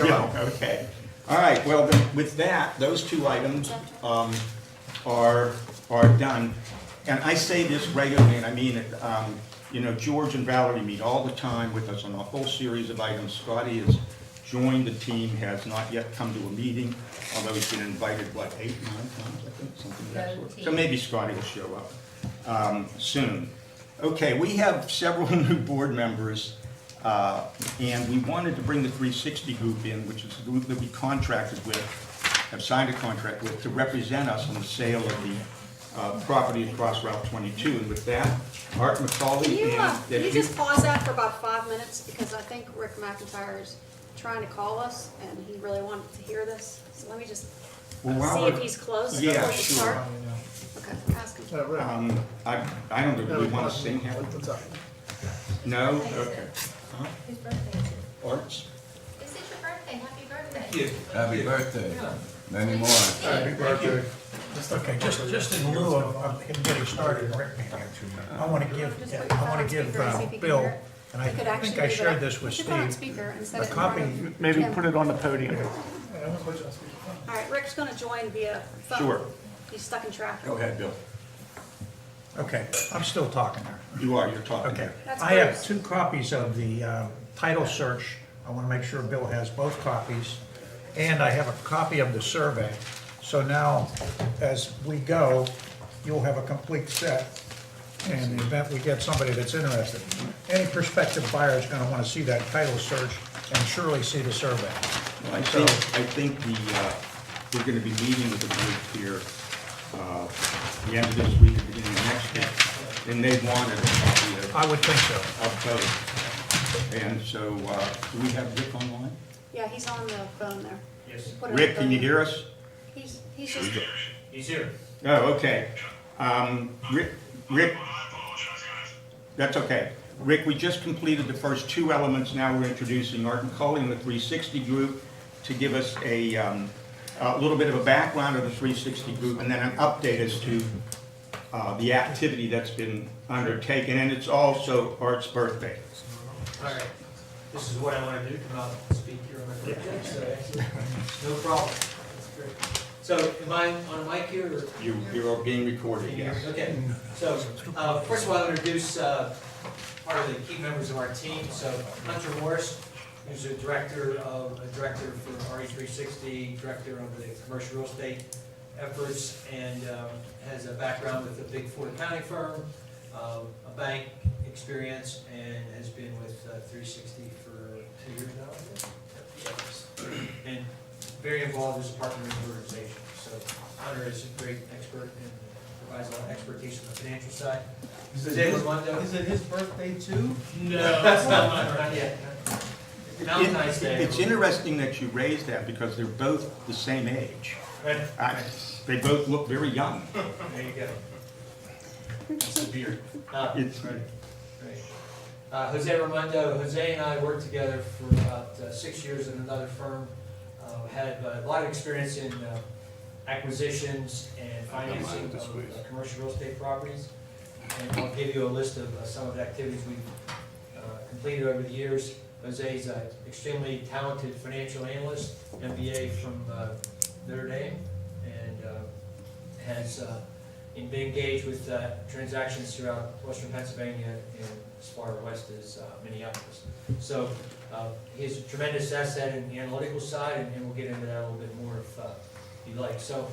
Yeah, okay. All right, well, then, with that, those two items are done. And I say this regularly, and I mean it, you know, George and Valerie meet all the time with us on a whole series of items. Scotty has joined the team, has not yet come to a meeting, although he's been invited, what, 8, 9 times, I think, something of that sort. So maybe Scotty will show up soon. Okay, we have several new board members, and we wanted to bring the 360 group in, which is the group that we contracted with, have signed a contract with, to represent us on the sale of the property across Route 22. And with that, Art McCauley Can you just pause that for about 5 minutes, because I think Rick McIntyre is trying to call us, and he really wanted to hear this. So let me just see if he's close Yeah, before you sure. start. Okay, ask him. I don't know, do we want to sing here? No? Okay. Huh? His birthday is it? Arts? This is your birthday, happy birthday. Happy birthday. Many more. Happy birthday. Okay, just in lieu of him getting started, Rick, I want to give Bill, and I think I shared this with Put it on Steve, speaker instead a of in copy. front of Maybe Jim. put it on the podium. All right, Rick's gonna join via phone. Sure. He's stuck in traffic. Go ahead, Bill. Okay, I'm still talking there. You're talking. Okay, That's I have Bruce. 2 copies of the title search. I want to make sure Bill has both copies. And I have a copy of the survey. So now, as we go, you'll have a complete set. In the event we get somebody that's interested. Any prospective buyer is going to want to see that title search and surely see the survey. Well, I think we're going to be meeting with the group here the end of this week, the beginning of next week, and they wanted a copy I would think so. of both. And so, do we have Rick online? Yeah, he's on the phone there. Yes, Put it on Rick, the can you phone. hear us? He's just, he's here. Oh, okay. Rick, that's okay. Rick, we just completed the first 2 elements. Now we're introducing Art McCauley and the 360 group to give us a little bit of a background of the 360 group and then an update as to the activity that's been undertaken. And it's also Art's birthday. All right, this is what I want to do, come out and speak here on my birthday, so no problem. That's great. So am I on a mic here, or? You are being recorded, yes. Okay, so first of all, I'll introduce part of the key members of our team. So Hunter Morris, who's a director for RE360, director of the commercial real estate efforts, and has a background with a Big Four accounting firm, a bank experience, and has been with 360 for 2 years now, I think. And very involved as a partner in the organization. So Hunter is a great expert and provides a lot of expertise on the financial side. Is it his birthday too? No, that's not yet. Valentine's Day. It's interesting that you raised that because they're both the same age. Right. They both look very young. There you go. It's a beard. It's right. Jose Raimondo. Jose and I worked together for about 6 years in another firm. Had a lot of experience in acquisitions and financing of commercial real estate properties. And I'll give you a list of some of the activities we've completed over the years. Jose is an extremely talented financial analyst, MBA from Notre Dame, and has been engaged with transactions throughout western Pennsylvania and as far west as Minneapolis. So he's a tremendous asset in the analytical side, and we'll get into that a little bit more if you'd like. So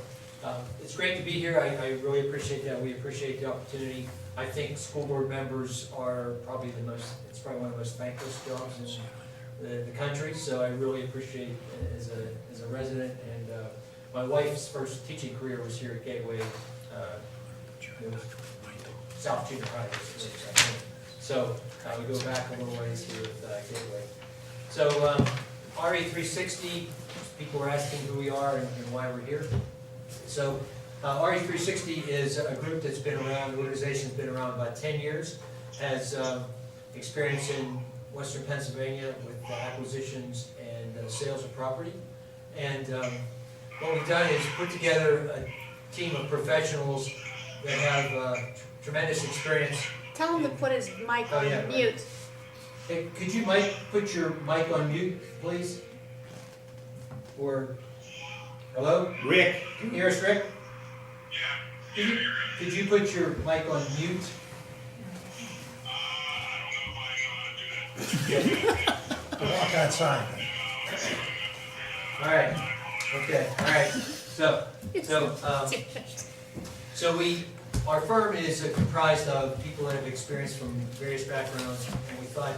it's great to be here. I really appreciate that. We appreciate the opportunity. I think school board members are probably it's probably one of the most thankless jobs in the country. So I really appreciate it as a resident. And my wife's first teaching career was here at Gateway, South Junior High. So we go back a little ways here with Gateway. So RE360, people were asking who we are and why we're here. So RE360 is a group that's been around, the organization's been around about 10 years, has experience in western Pennsylvania with acquisitions and sales of property. And what we've done is put together a team of professionals that have tremendous experience. tell him to put his mic Oh, yeah, on right. mute. Hey, could you put your mic on mute, please? or, hello? Rick, Can you hear us, Rick? Yeah. Could you put your mic on mute? Walk outside. All right, okay, all right, so our firm is comprised of people that have experience from various backgrounds, and we thought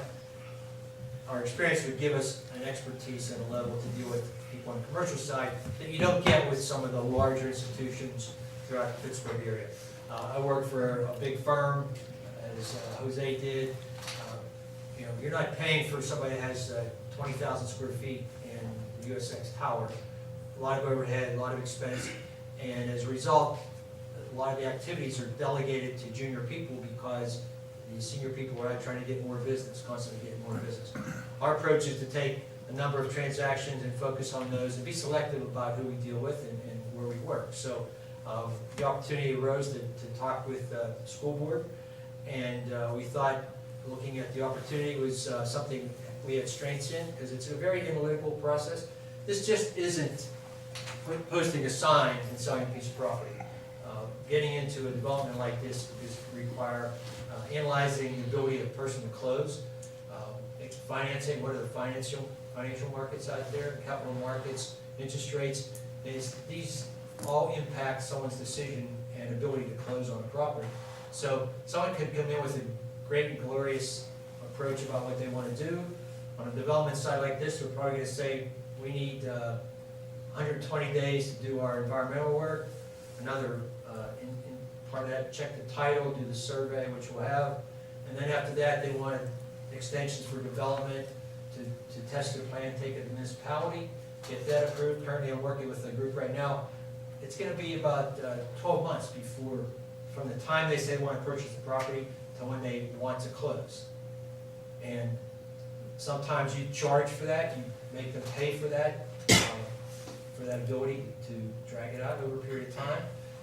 our experience would give us an expertise at a level to deal with people on the commercial side that you don't get with some of the larger institutions throughout the Pittsburgh area. I work for a big firm, as Jose did. You know, you're not paying for somebody that has 20,000 square feet in the USX Tower. A lot of overhead, a lot of expense, and as a result, a lot of the activities are delegated to junior people because the senior people are out trying to get more business, constantly getting more business. Our approach is to take a number of transactions and focus on those and be selective about who we deal with and where we work. So the opportunity arose to talk with the school board, and we thought looking at the opportunity was something we had strengths in, because it's a very analytical process. This just isn't posting a sign and selling a piece of property. Getting into a development like this is require analyzing the ability of a person to close, financing, what are the financial markets out there, capital markets, interest rates. These all impact someone's decision and ability to close on a property. So someone could come in with a great and glorious approach about what they want to do. On a development side like this, we're probably going to say we need 120 days to do our environmental work. Another in part of that, check the title, do the survey, which we'll have. And then after that, they want extensions for development to test their plan, take it to the municipality, get that approved. Currently, I'm working with a group right now. It's going to be about 12 months before, from the time they say they want to purchase the property to when they want to close. And sometimes you charge for that, you make them pay for that ability to drag it out over a period of time.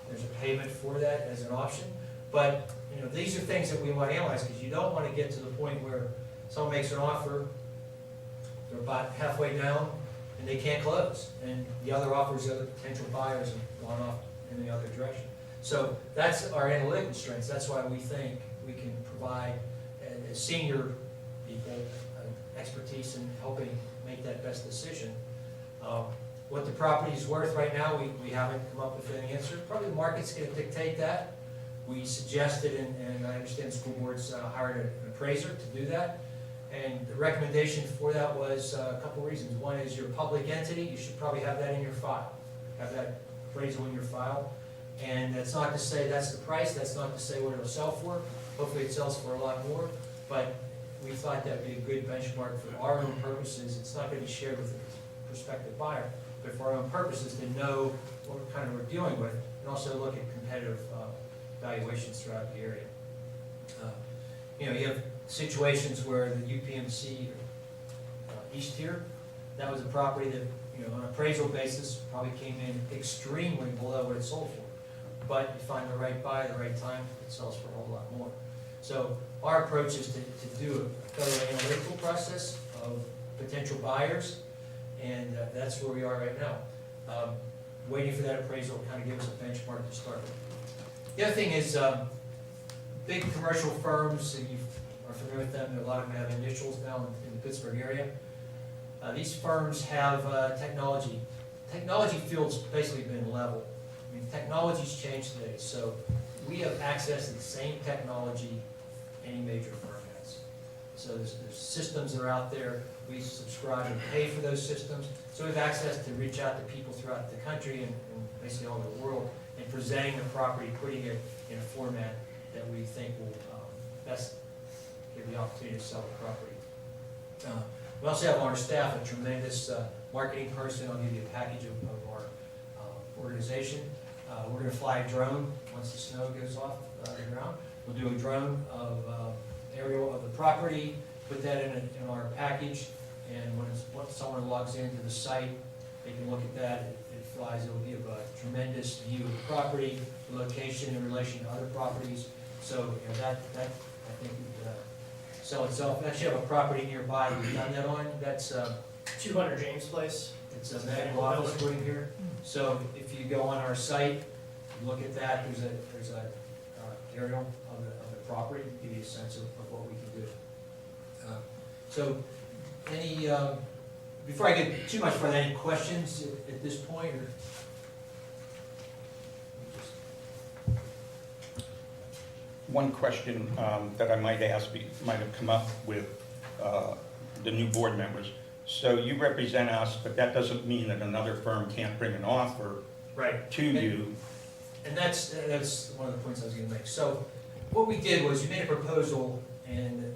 There's a payment for that as an option. But you know, these are things that we want to analyze, because you don't want to get to the point where someone makes an offer, they're about halfway down, and they can't close. And the other offers, the other potential buyers have gone off in the other direction. So that's our analytical strengths. That's why we think we can provide, as senior people, expertise in helping make that best decision. What the property is worth right now, we haven't come up with an answer. Probably the market's going to dictate that. We suggested, and I understand the school board's hired an appraiser to do that. And the recommendation for that was a couple reasons. One is you're a public entity, you should probably have that in your file. Have that appraisal in your file. And that's not to say that's the price, that's not to say what it'll sell for. Hopefully it sells for a lot more, but we thought that'd be a good benchmark for our own purposes. It's not going to be shared with the prospective buyer, but for our own purposes to know what we're dealing with, and also look at competitive valuations throughout the area. You know, you have situations where the UPMC East here, that was a property that, you know, on an appraisal basis, probably came in extremely below what it sold for. But you find the right buyer at the right time, it sells for a whole lot more. So our approach is to do a thorough analytical process of potential buyers, and that's where we are right now. Waiting for that appraisal to kind of give us a benchmark to start with. The other thing is big commercial firms, and you are familiar with them, a lot of them have initials now in the Pittsburgh area. These firms have technology. Technology field's basically been level. I mean, technology's changed today, so we have access to the same technology any major firm has. So there's systems that are out there. We subscribe and pay for those systems. So we have access to reach out to people throughout the country and basically all over the world, and presenting the property, putting it in a format that we think will best give the opportunity to sell the property. We also have on our staff a tremendous marketing person. I'll give you a package of our organization. We're going to fly a drone once the snow goes off the ground. We'll do a drone of aerial of the property, put that in our package, and once someone logs into the site, they can look at that. It flies. It will give a tremendous view of the property, the location in relation to other properties. So you know, that I think would sell itself. We actually have a property nearby we've done that on. That's 200 James Place. It's a medical office wing here. So if you go on our site, look at that, there's a aerial of the property, to give you a sense of what we can do. So any, before I get too much further, any questions at this point, or? One question that I might ask, might have come up with the new board members. So you represent us, but that doesn't mean that another firm can't bring an offer Right. to you. And that's one of the points I was gonna make. So what we did was, you made a proposal, and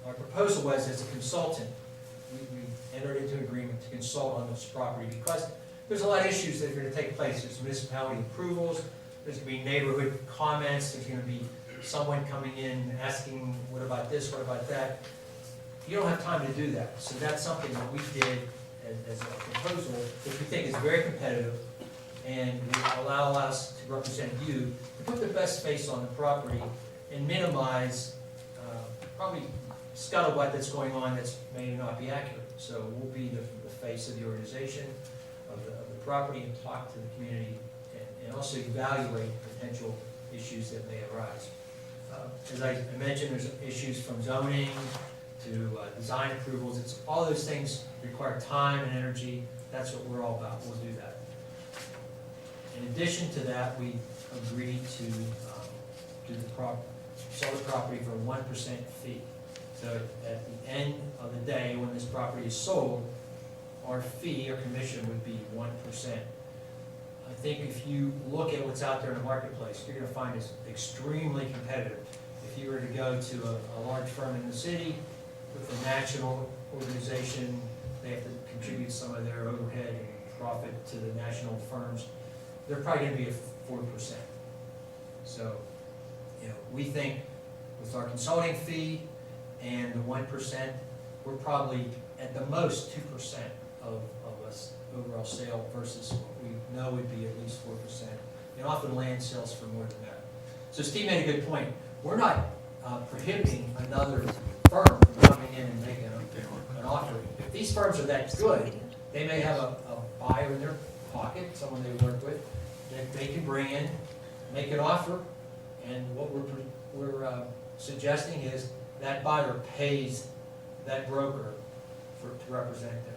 our proposal was, as a consultant, we entered into an agreement to consult on this property, because there's a lot of issues that are gonna take place. There's municipality approvals, there's gonna be neighborhood comments, there's gonna be someone coming in asking, what about this, what about that? You don't have time to do that. So that's something that we did as a proposal, which we think is very competitive, and will allow us to represent you, to put the best face on the property and minimize probably scuttlebutt that's going on that's may not be accurate. So we'll be the face of the organization, of the property, and talk to the community, and also evaluate potential issues that may arise. As I mentioned, there's issues from zoning to design approvals. It's all those things require time and energy. That's what we're all about. We'll do that. In addition to that, we agreed to sell the property for a 1% fee. So at the end of the day, when this property is sold, our fee or commission would be 1%. I think if you look at what's out there in the marketplace, you're gonna find it's extremely competitive. If you were to go to a large firm in the city with a national organization, they have to contribute some of their overhead and profit to the national firms, they're probably gonna be at 4%. So, we think with our consulting fee and the 1%, we're probably at the most 2% of us overall sale versus what we know would be at least 4%. And often land sales for more than that. So Steve made a good point. We're not prohibiting another firm from coming in and making an offer. If these firms are that good, they may have a buyer in their pocket, someone they work with, that they can bring in, make an offer, and what we're suggesting is that buyer pays that broker to represent them.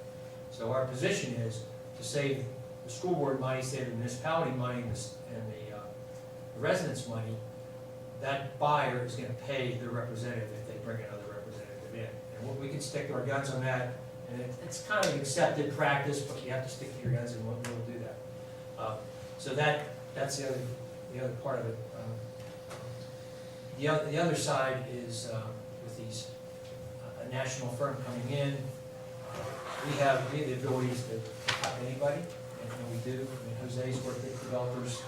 So our position is to save the school board money, save the municipality money, and the residents' money. That buyer is gonna pay the representative if they bring another representative in. And we can stick to our guns on that, and it's kind of accepted practice, but you have to stick to your guns, and we'll do that. So that's the other part of it. The other side is with these a national firm coming in. We have the abilities to cut anybody, and we do. I mean, Jose's worked with developers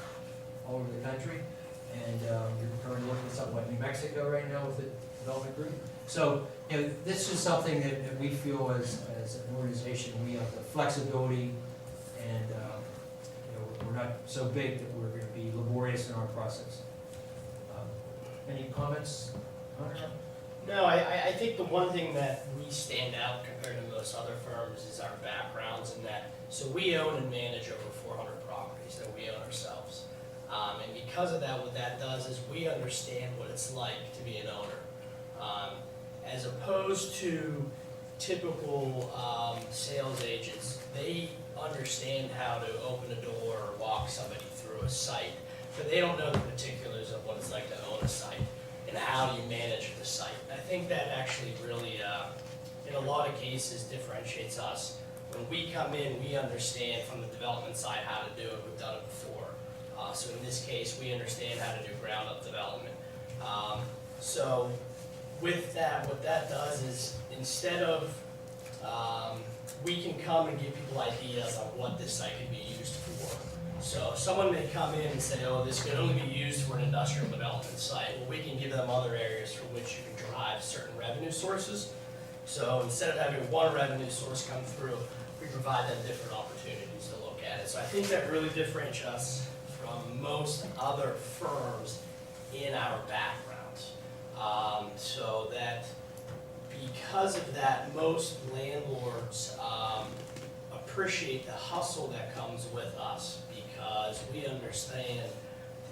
all over the country, and you're currently looking at something like New Mexico right now with the development group. So, this is something that we feel as an organization, we have the flexibility, and we're not so big that we're going to be laborious in our process. Any comments? Hunter? No, I think the one thing that we stand out compared to most other firms is our backgrounds in that. So we own and manage over 400 properties that we own ourselves. And because of that, what that does is we understand what it's like to be an owner. As opposed to typical sales agents, they understand how to open a door or walk somebody through a site, but they don't know the particulars of what it's like to own a site and how you manage the site. I think that actually really, in a lot of cases, differentiates us. When we come in, we understand from the development side how to do it. We've done it before. So in this case, we understand how to do ground-up development. So with that, what that does is instead of, we can come and give people ideas on what this site can be used for. So someone may come in and say, oh, this could only be used for an industrial development site. Well, we can give them other areas for which you can drive certain revenue sources. So instead of having one revenue source come through, we provide them different opportunities to look at it. So I think that really differentiates us from most other firms in our backgrounds. So that because of that, most landlords appreciate the hustle that comes with us because we understand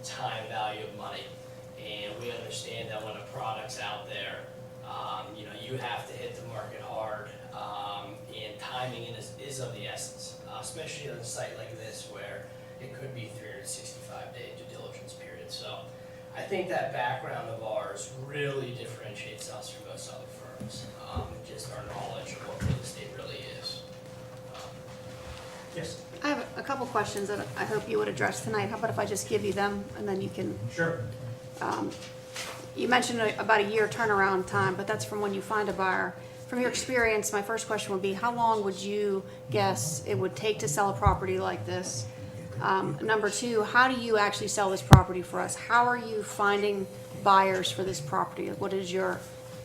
the time value of money. And we understand that when a product's out there, you have to hit the market hard, and timing is of the essence, especially on a site like this where it could be 365-day due diligence period. So I think that background of ours really differentiates us from most other firms, just our knowledge of what real estate really is. Yes, I have a couple questions that I hope you would address tonight. How about if I just give you them and then you can, sure. you mentioned about a year turnaround time, but that's from when you find a buyer. From your experience, my first question would be, how long would you guess it would take to sell a property like this? Number two, how do you actually sell this property for us? How are you finding buyers for this property? What is your,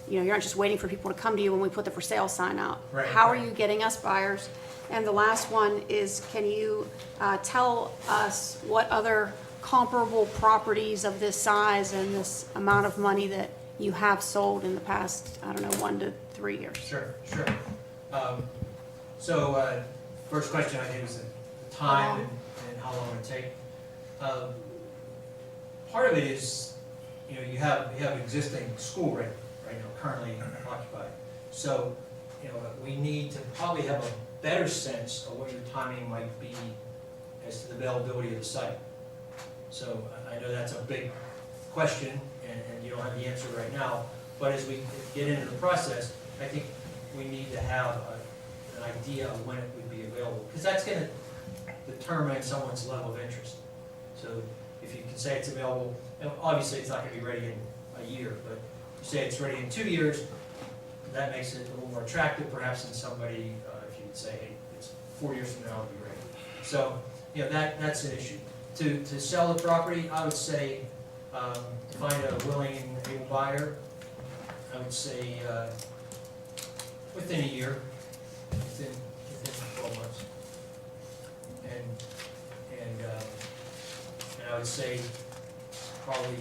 you're not just waiting for people to come to you when we put the for sale sign out. Right, How are right. you getting us buyers? And the last one is, can you tell us what other comparable properties of this size and this amount of money that you have sold in the past, 1 to 3 years? Sure. So, first question I think was the time and how long it take. Part of it is, you have existing school right now currently occupied. So, we need to probably have a better sense of what your timing might be as to the availability of the site. So I know that's a big question, and you don't have the answer right now, but as we get into the process, I think we need to have an idea of when it would be available, because that's going to determine someone's level of interest. So if you can say it's available, and obviously it's not going to be ready in a year, but you say it's ready in 2 years, that makes it a little more attractive perhaps than somebody, if you would say, hey, it's 4 years from now it'll be ready. So, that's an issue. To sell the property, I would say, find a willing and able buyer. I would say, within a year, within 12 months. And I would say, probably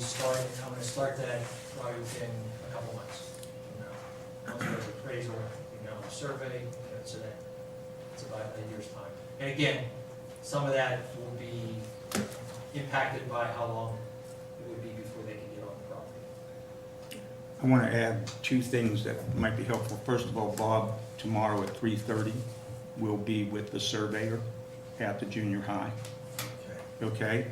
I'm gonna start that probably within a couple months from now. Once we have the appraisal, the survey, so it's about a year's time. And again, some of that will be impacted by how long it would be before they can get on the property. I want to add two things that might be helpful. First of all, Bob, tomorrow at 3:30 will be with the surveyor at the junior high. Okay?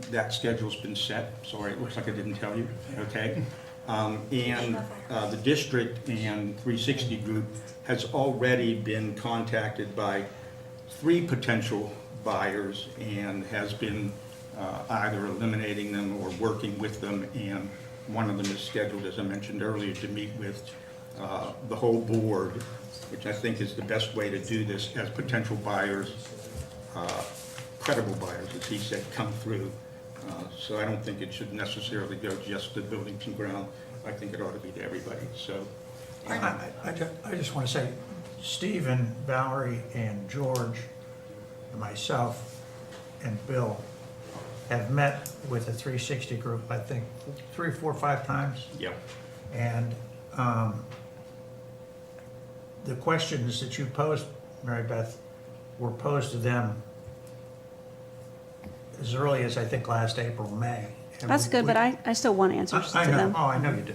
That schedule's been set. Sorry, it looks like I didn't tell you. Okay? And the district and 360 Group has already been contacted by 3 potential buyers and has been either eliminating them or working with them, and one of them is scheduled, as I mentioned earlier, to meet with the whole board, which I think is the best way to do this, as potential buyers, credible buyers, as he said, come through. So I don't think it should necessarily go just to buildings and ground. I think it ought to be to everybody, so. I just want to say, Steve and Valerie and George, and myself and Bill have met with the 360 Group, I think, 3, 4, 5 times. Yep. And the questions that you posed, Mary Beth, were posed to them as early as, I think, last April, May. And That's good, but I still want answers to I know. them. Oh, I know you do.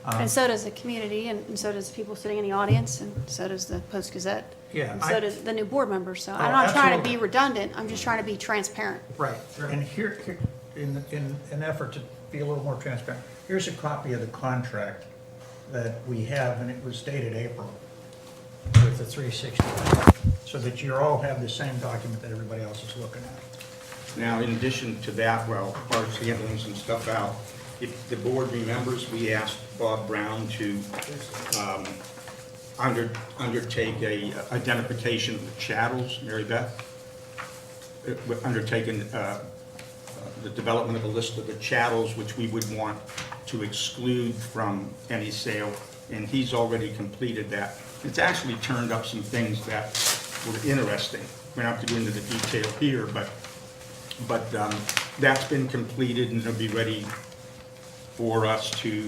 And so does the community, and so does people sitting in the audience, and so does the Post-Gazette. Yeah, And so does the new board members, so I'm Oh, not trying to be absolutely. redundant, I'm just trying to be transparent. Right, and here, in an effort to be a little more transparent, here's a copy of the contract that we have, and it was dated April with the 360, so that you all have the same document that everybody else is looking at. Now, in addition to that, well, Art's handling some stuff out, if the board remembers, we asked Bob Brown to undertake a identification of the chattels, Mary Beth. Undertaken the development of a list of the chattels which we would want to exclude from any sale, and he's already completed that. It's actually turned up some things that were interesting. We don't have to go into the detail here, but that's been completed and it'll be ready for us to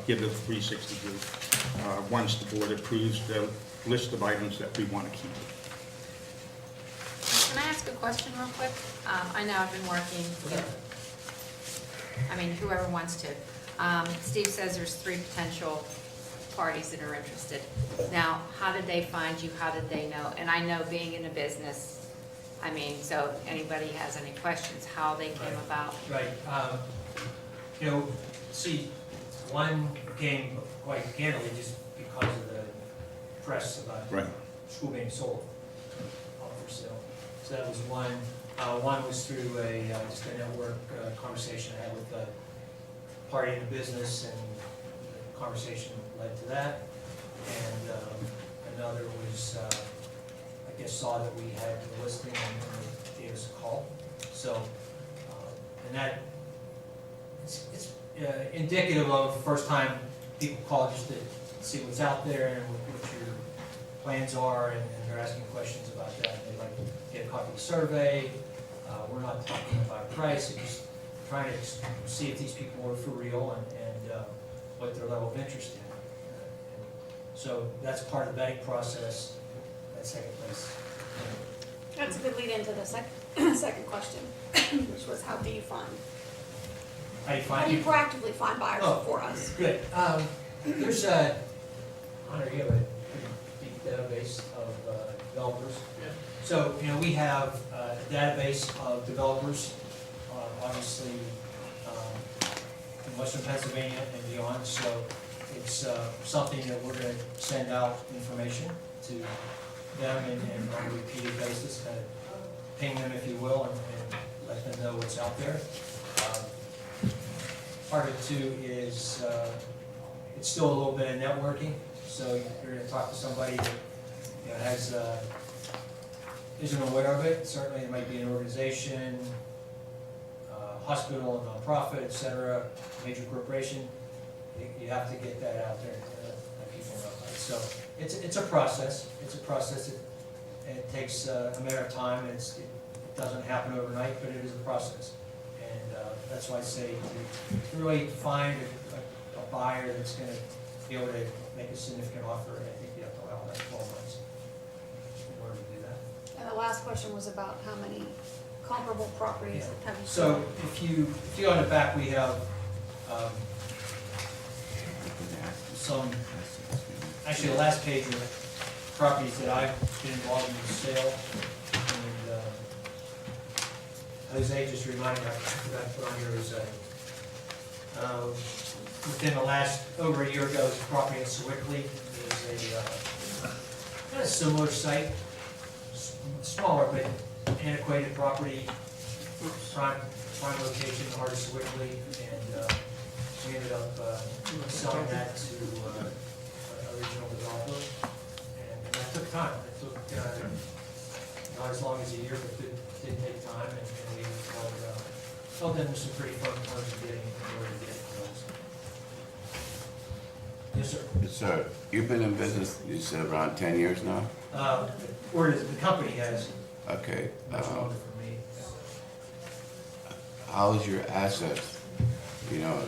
give to the 360 group once the board approves the list of items that we want to keep. Can I ask a question real quick? I know I've been working with, I mean, whoever wants to. Steve says there's 3 potential parties that are interested. Now, how did they find you? How did they know? And I know being in a business, I mean, so if anybody has any questions, how they came about. Right, you know, see, one came quite candidly just because of the press about Right. school being sold, up for sale. So that was one. One was through just a network conversation I had with a party in the business, and the conversation led to that. And another was, I guess, saw that we had the listing and gave us a call. So, and that, it's indicative of first time people call just to see what's out there and what your plans are, and they're asking questions about that. They'd like to get a copy of the survey. We're not talking about price, it's just trying to see if these people are for real and what their level of interest in. So that's part of the vetting process, that's taking place. That's a good lead into the second question, which was how do you find? How do you How find do you people? proactively find buyers Oh. for us? Good. There's a, Hunter, you have a pretty deep database of developers. So, you know, we have a database of developers, obviously, in western Pennsylvania and beyond. So it's something that we're gonna send out information to them and on a repeated basis, kind of ping them, if you will, and let them know what's out there. Part of it too is, it's still a little bit of networking, so you're gonna talk to somebody that, you know, has, isn't aware of it. Certainly it might be an organization, hospital, a nonprofit, et cetera, major corporation. You have to get that out there and let people know about it. So it's a process, it takes a matter of time, and it doesn't happen overnight, but it is a process. And that's why I say to really find a buyer that's gonna be able to make a significant offer, I think you have to allow that 12 months in order to do that. And the last question was about how many comparable properties have you So sold? if you go in the back, we have some, actually the last page of properties that I've been involved in the sale. And Jose just reminded me, I forgot to put on here, was within the last, over a year ago, was a property in Sewickley. There's a kind of similar site, smaller but antiquated property, prime location, heart of Sewickley, and we ended up selling that to a regional developer. And that took time. It took not as long as a year, but it did take time, and we held them with some pretty firm terms of getting in order to get those. Yes, sir. So, you've been in business, you said around 10 years now? Or the company has, Okay. much longer for me. How's your assets? You know,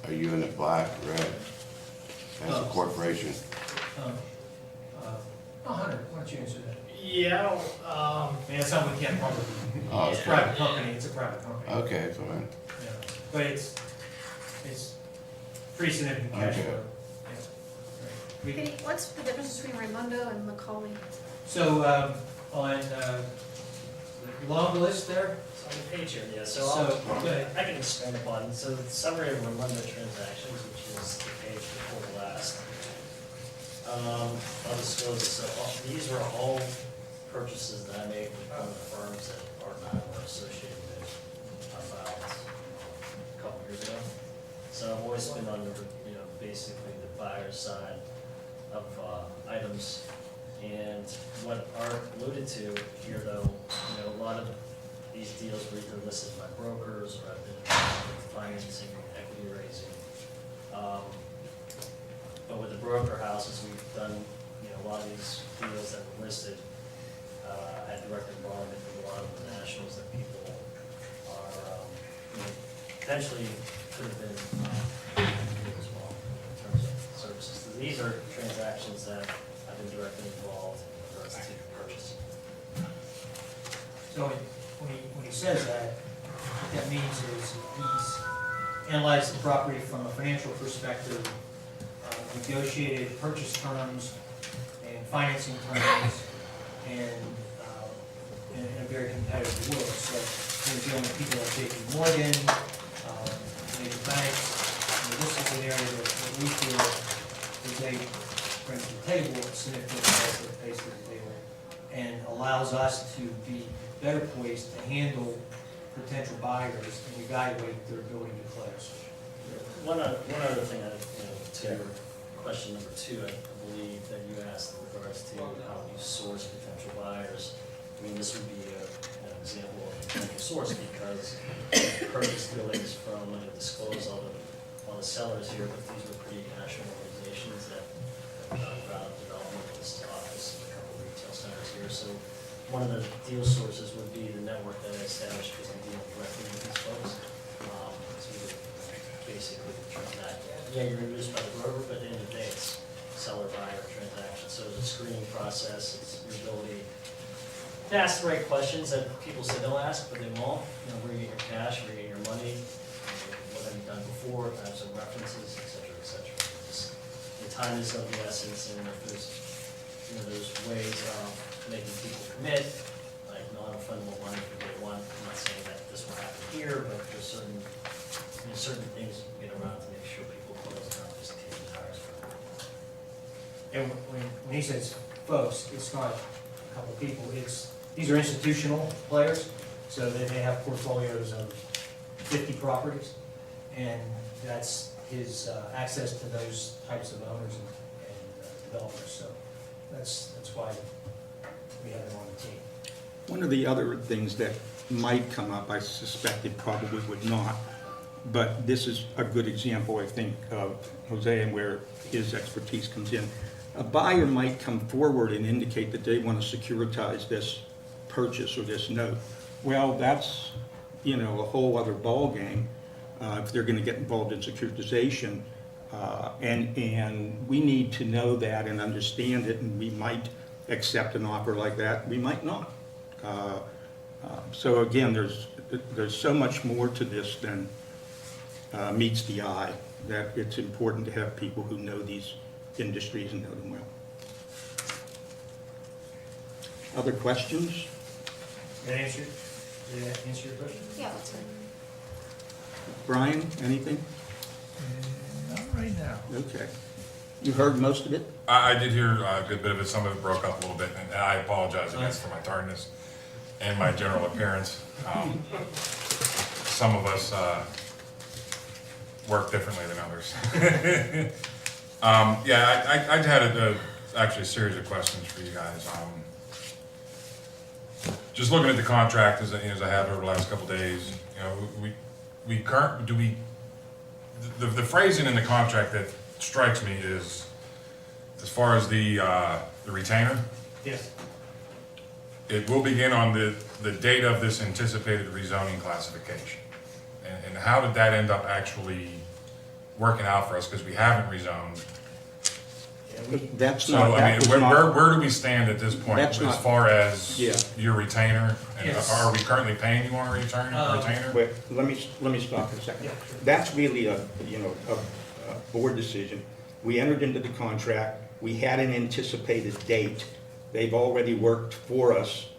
are you in the black, red, as a corporation? Hunter, why don't you answer that? Yeah, I mean, it's something we can't publicly. Oh, It's a okay. private company, it's a private company. Okay, fine. Yeah. But it's pretty significant cash Okay. flow. Yeah. Right. We- What's the difference between Raimundo and Macaulay? So, on the long list there, On the page here, yeah, So, so go ahead. I can expand upon, so the summary of Raimundo transactions, which is the page before the last. I'll disclose it, so these were all purchases that I made from the firms that are not associated with about a couple years ago. So I've always been on the, basically the buyer's side of items. And what Art alluded to here though, a lot of these deals were either listed by brokers or I've been involved with financing, equity raising. But with the broker houses, we've done, a lot of these deals that were listed, had direct involvement with a lot of the nationals that people are, potentially could have been as well in terms of services. So these are transactions that I've been directly involved in regards to purchase. So when he says that, what that means is he's analyzed the property from a financial perspective, negotiated purchase terms and financing terms, and in a very competitive world. So we're dealing with people like JP Morgan, major banks. This is an area that we feel that they bring to the table, significant pays to the table, and allows us to be better poised to handle potential buyers and evaluate their ability to close. One other thing, to your question number 2, I believe that you asked in regards to how you source potential buyers. I mean, this would be an example of a potential source because purchase dealings from, I'm going to disclose all the sellers here, but these were pretty national organizations that have done route development, this office, and a couple of retail centers here. So one of the deal sources would be the network that I established because I'm dealing directly with these folks. So we would basically transact. Yeah, you're introduced by the broker, but at the end of the day, it's seller-buyer transaction. So it's a screening process, it's your ability to ask the right questions that people say they'll ask, but they won't. Where you get your cash, where you get your money, what have you done before, have some references, et cetera, et cetera. The time is of the essence, and if there's, there's ways of making people commit, like non-refundable money from day one. I'm not saying that this will happen here, but there's certain things you can get around to make sure people close, not just kicking tires. And when he says folks, it's not a couple of people, these are institutional players, so they may have portfolios of 50 properties, and that's his access to those types of owners and developers. So that's why we have him on the team. One of the other things that might come up, I suspect it probably would not, but this is a good example, I think, of Jose and where his expertise comes in. A buyer might come forward and indicate that they want to securitize this purchase or this note. Well, that's, a whole other ballgame if they're going to get involved in securitization. And we need to know that and understand it, and we might accept an offer like that, we might not. So again, there's so much more to this than meets the eye, that it's important to have people who know these industries and know them well. Other questions? Did that answer your question? Yeah, that's right. Brian, anything? Not right now. Okay. You heard most of it? I did hear a good bit of it. Some of it broke up a little bit, and I apologize again for my tardiness and my general appearance. Some of us work differently than others. I had actually a series of questions for you guys. Just looking at the contract as I have over the last couple of days, the phrasing in the contract that strikes me is, as far as the retainer, Yes. it will begin on the date of this anticipated rezoning classification. And how did that end up actually working out for us? Because we haven't rezoned. That's So, not, I that mean, was where not, do we stand at this point That's as not- far as Yeah. your retainer? And Yes. are we currently paying you on a retainer? wait, let me stop for a second. Yeah, sure. That's really a board decision. We entered into the contract, we had an anticipated date. They've already worked for us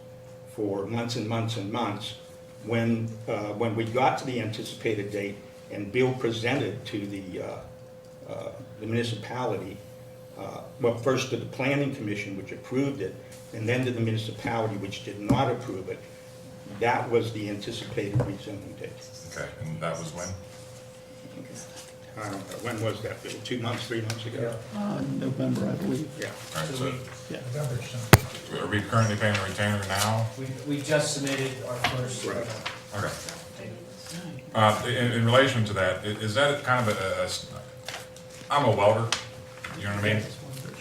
for months and months and months. When we got to the anticipated date and Bill presented to the municipality, first to the planning commission, which approved it, and then to the municipality, which did not approve it, that was the anticipated rezoning date. Okay, and that was when? I don't know, when was that, Bill? 2 months, 3 months ago? November, I believe. Yeah. All right, So so November something. are we currently paying a retainer now? we just submitted our first. Right. Okay. In relation to that, is that kind of I'm a welder, you know what I mean?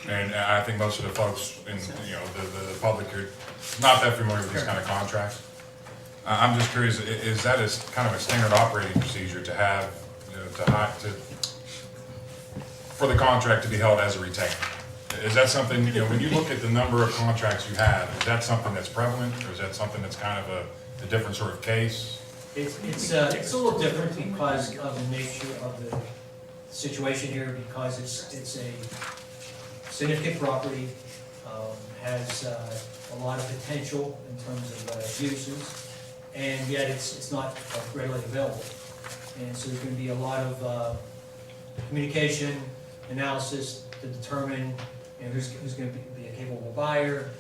And I think most of the folks in, the public are not that familiar with these kind of contracts. I'm just curious, is that kind of a standard operating procedure to have for the contract to be held as a retainer. Is that something, when you look at the number of contracts you have, is that something that's prevalent, or is that something that's kind of a different sort of case? It's a little different because of the nature of the situation here, because it's a significant property, has a lot of potential in terms of uses, and yet it's not readily available. And so there's going to be a lot of communication, analysis to determine who's going to be a capable buyer,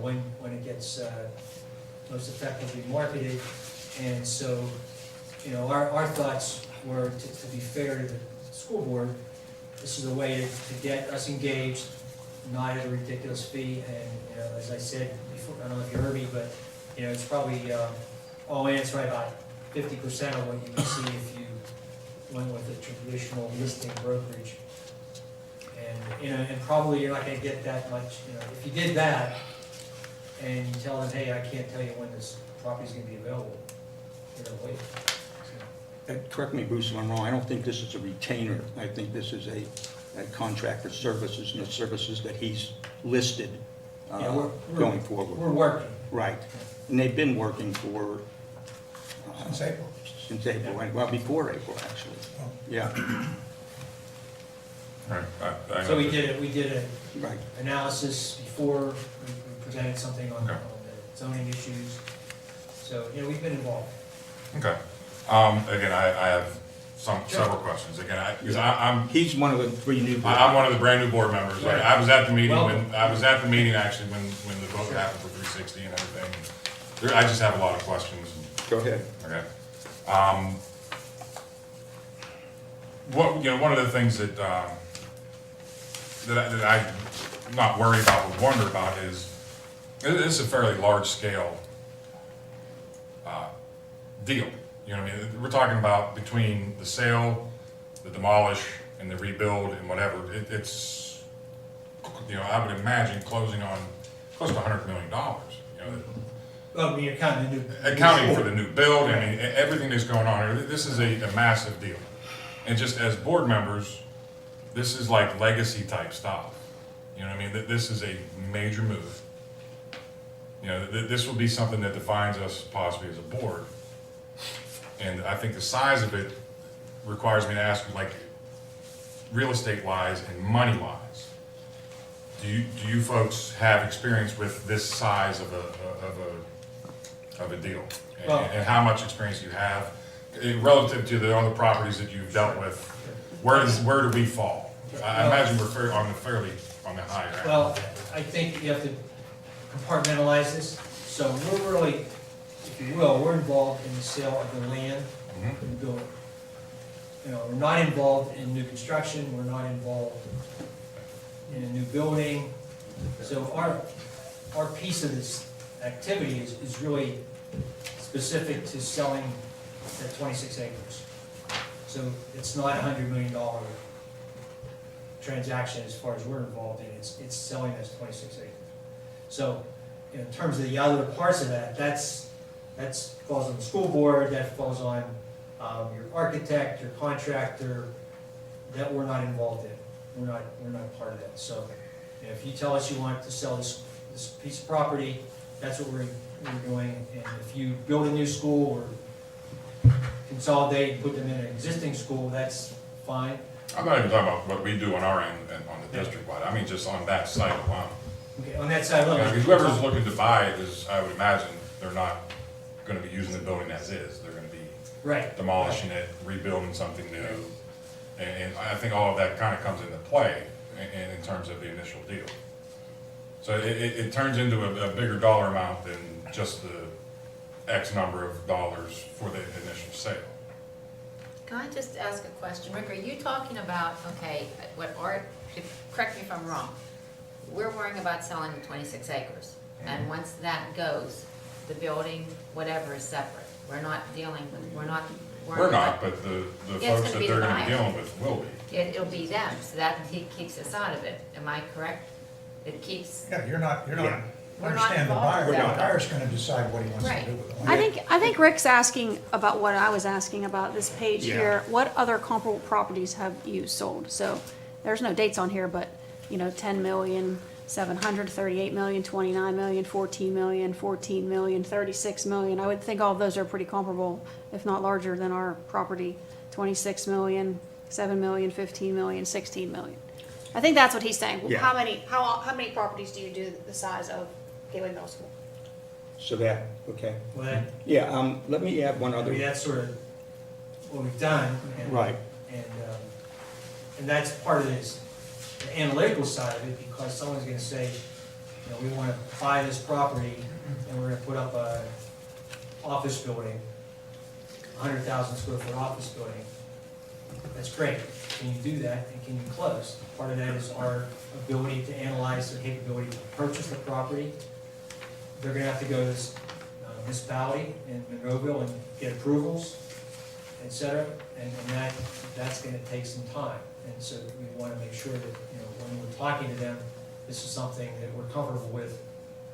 when it gets most effectively marketed. And so, our thoughts were to be fair to the school board, this is a way to get us engaged, not at a ridiculous fee. And, as I said before, I don't know if you heard me, but, it's probably, all in, it's probably about 50% of what you would see if you went with a traditional listing brokerage. And, and probably you're not gonna get that much, if you did that, and you tell them, hey, I can't tell you when this property's gonna be available, you're gonna wait. Correct me, Bruce, if I'm wrong, I don't think this is a retainer. I think this is a contract for services, and the services that he's listed Yeah, we're- going forward. We're working. Right. And they've been working for, Since April. since April, well, before April, actually. Oh. Yeah, Right, I So know we that- did an right. analysis before, we presented something on Okay. the zoning issues. So, we've been involved. Okay. Again, I have several questions. Again, because I'm He's one of the three new. I'm one of the brand new board members. Right. I was at the meeting Welcome. I was at the meeting actually when the vote happened for 360 and everything. I just have a lot of questions. Go ahead. Okay. One of the things that I'm not worried about, but wonder about is, this is a fairly large scale deal. You know what I mean? We're talking about between the sale, the demolish, and the rebuild and whatever. It's, I would imagine closing on close to $100 million. Well, you're kind of new. Accounting for the new build, I mean, everything that's going on here, this is a massive deal. And just as board members, this is like legacy type stuff. You know what I mean? This is a major move. This will be something that defines us possibly as a board. And I think the size of it requires me to ask you, like, real estate wise and money wise, do you folks have experience with this size of a deal? Well- And how much experience do you have relative to the other properties that you've dealt with? Where do we fall? I imagine we're on the higher end. Well, I think you have to compartmentalize this. So we're really, if you will, we're involved in the sale of the land Mhm. and building. We're not involved in new construction, we're not involved in a new building. So our piece of this activity is really specific to selling that 26 acres. So it's not a $100 million transaction as far as we're involved in, it's selling those 26 acres. So in terms of the other parts of that, that's falls on the school board, that falls on your architect, your contractor, that we're not involved in. We're not part of that. So if you tell us you want to sell this piece of property, that's what we're doing. And if you build a new school or consolidate, put them in an existing school, that's fine. I'm not even talking about what we do on our end and on the district wide. I mean, just on that site alone. Okay, on that side, look. Because whoever's looking to buy it is, I would imagine, they're not gonna be using the building as is. They're gonna be Right. demolishing it, rebuilding something new. And I think all of that kind of comes into play in terms of the initial deal. So it turns into a bigger dollar amount than just the X number of dollars for the initial sale. Can I just ask a question? Rick, are you talking about, okay, what Art, correct me if I'm wrong, we're worrying about selling the 26 acres, and once that goes, the building, whatever, is separate. We're not dealing with, we're not worrying We're about. not, but the Yeah, it's folks gonna that be they're the gonna be buyer. dealing with will be. It'll be them, so that keeps us out of it. Am I correct? It keeps, Yeah, you're not, Yeah. we're not Understand the involved buyer, with the that. buyer's gonna decide what he wants to Right. do with it. I think Rick's asking about what I was asking about this page Yeah. here. What other comparable properties have you sold? So there's no dates on here, but, 10 million, 700, 38 million, 29 million, 14 million, 14 million, 36 million. I would think all of those are pretty comparable, if not larger than our property. 26 million, 7 million, 15 million, 16 million. I think that's what he's saying. Yeah. How many properties do you do the size of Gateway Middle School? So that, okay. Well, that, Yeah, let me add one I other. mean, that's sort of what we've done. And- Right. And that's part of this, the analytical side of it, because someone's gonna say, we wanna buy this property and we're gonna put up a office building, 100,000 square foot office building. That's great. Can you do that and can you close? Part of that is our ability to analyze the capability to purchase the property. They're gonna have to go to this municipality in Monroeville and get approvals, et cetera, and that's gonna take some time. And so we wanna make sure that, when we're talking to them, this is something that we're comfortable with.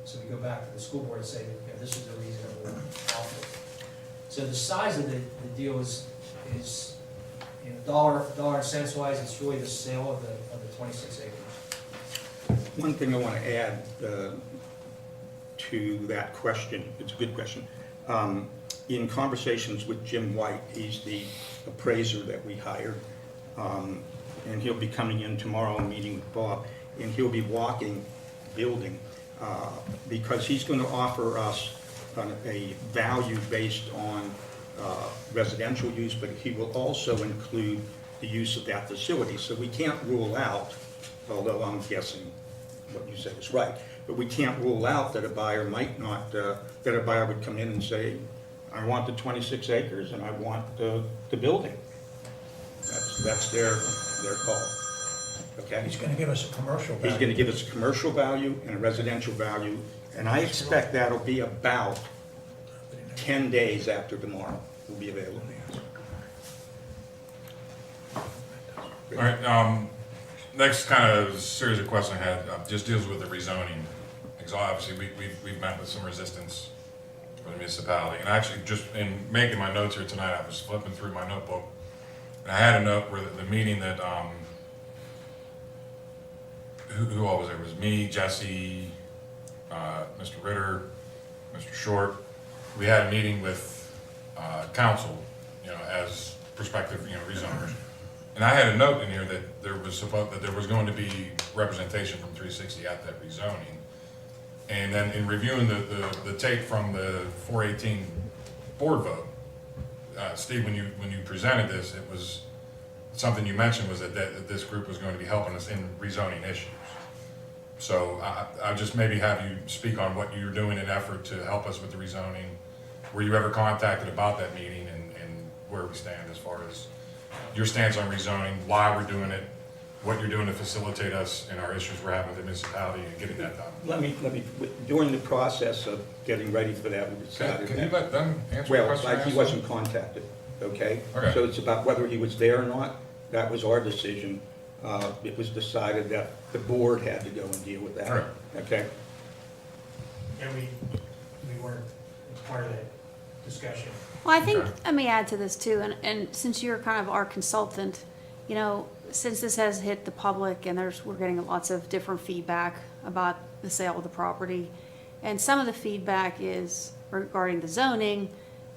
So we go back to the school board and say, this is a reasonable offer. So the size of the deal is, dollar and cents wise, it's really the sale of the 26 acres. One thing I want to add to that question, it's a good question. In conversations with Jim White, he's the appraiser that we hired, and he'll be coming in tomorrow and meeting with Bob, and he'll be walking building, because he's going to offer us a value based on residential use, but he will also include the use of that facility. So we can't rule out, although I'm guessing what you said is right, but we can't rule out that a buyer might not, that a buyer would come in and say, I want the 26 acres and I want the building. That's their call, okay? He's gonna give us a commercial He's value. gonna give us a commercial value and a residential value, and I expect that'll be about 10 days after tomorrow will be available. All right, next kind of series of questions I had just deals with the rezoning. Because obviously, we've met with some resistance from the municipality. And actually, just in making my notes here tonight, I was flipping through my notebook. And I had a note where the meeting that, who all was there? It was me, Jesse, Mr. Ritter, Mr. Short. We had a meeting with council, as prospective, rezoners. And I had a note in here that there was going to be representation from 360 at that rezoning. And then in reviewing the tape from the 418 board vote, Steve, when you presented this, it was something you mentioned was that this group was going to be helping us in rezoning issues. So I'll just maybe have you speak on what you're doing in effort to help us with the rezoning. Were you ever contacted about that meeting and where we stand as far as your stance on rezoning, why we're doing it, what you're doing to facilitate us in our issues we're having with the municipality and getting that done? Let me, during the process of getting ready for that, we decided Can you that, let them answer the well, question? I like he asked? wasn't contacted, okay? Okay. So it's about whether he was there or not, that was our decision. It was decided that the board had to go and deal with that, Right. okay? And we weren't part of that discussion. Well, I think, Okay. let me add to this too, and since you're kind of our consultant, since this has hit the public and we're getting lots of different feedback about the sale of the property, and some of the feedback is regarding the zoning,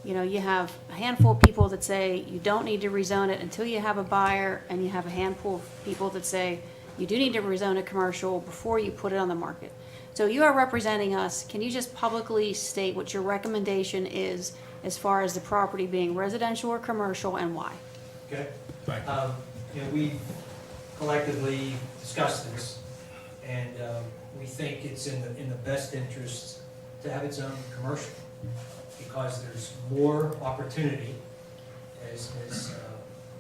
you have a handful of people that say you don't need to rezone it until you have a buyer, and you have a handful of people that say you do need to rezone it commercial before you put it on the market. So you are representing us. Can you just publicly state what your recommendation is as far as the property being residential or commercial, and why? Okay? Thank you. We collectively discussed this, and we think it's in the best interest to have its own commercial, because there's more opportunity as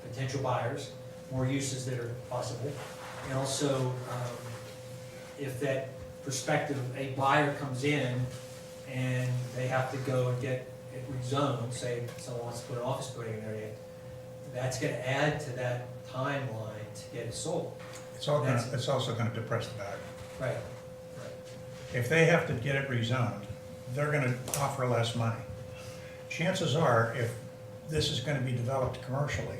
potential buyers, more uses that are possible. And also, if that perspective, a buyer comes in and they have to go and get it rezoned, say someone wants to put an office building in there, that's gonna add to that timeline to get it sold. It's also gonna depress the value. Right, if they have to get it rezoned, they're gonna offer less money. Chances are, if this is gonna be developed commercially,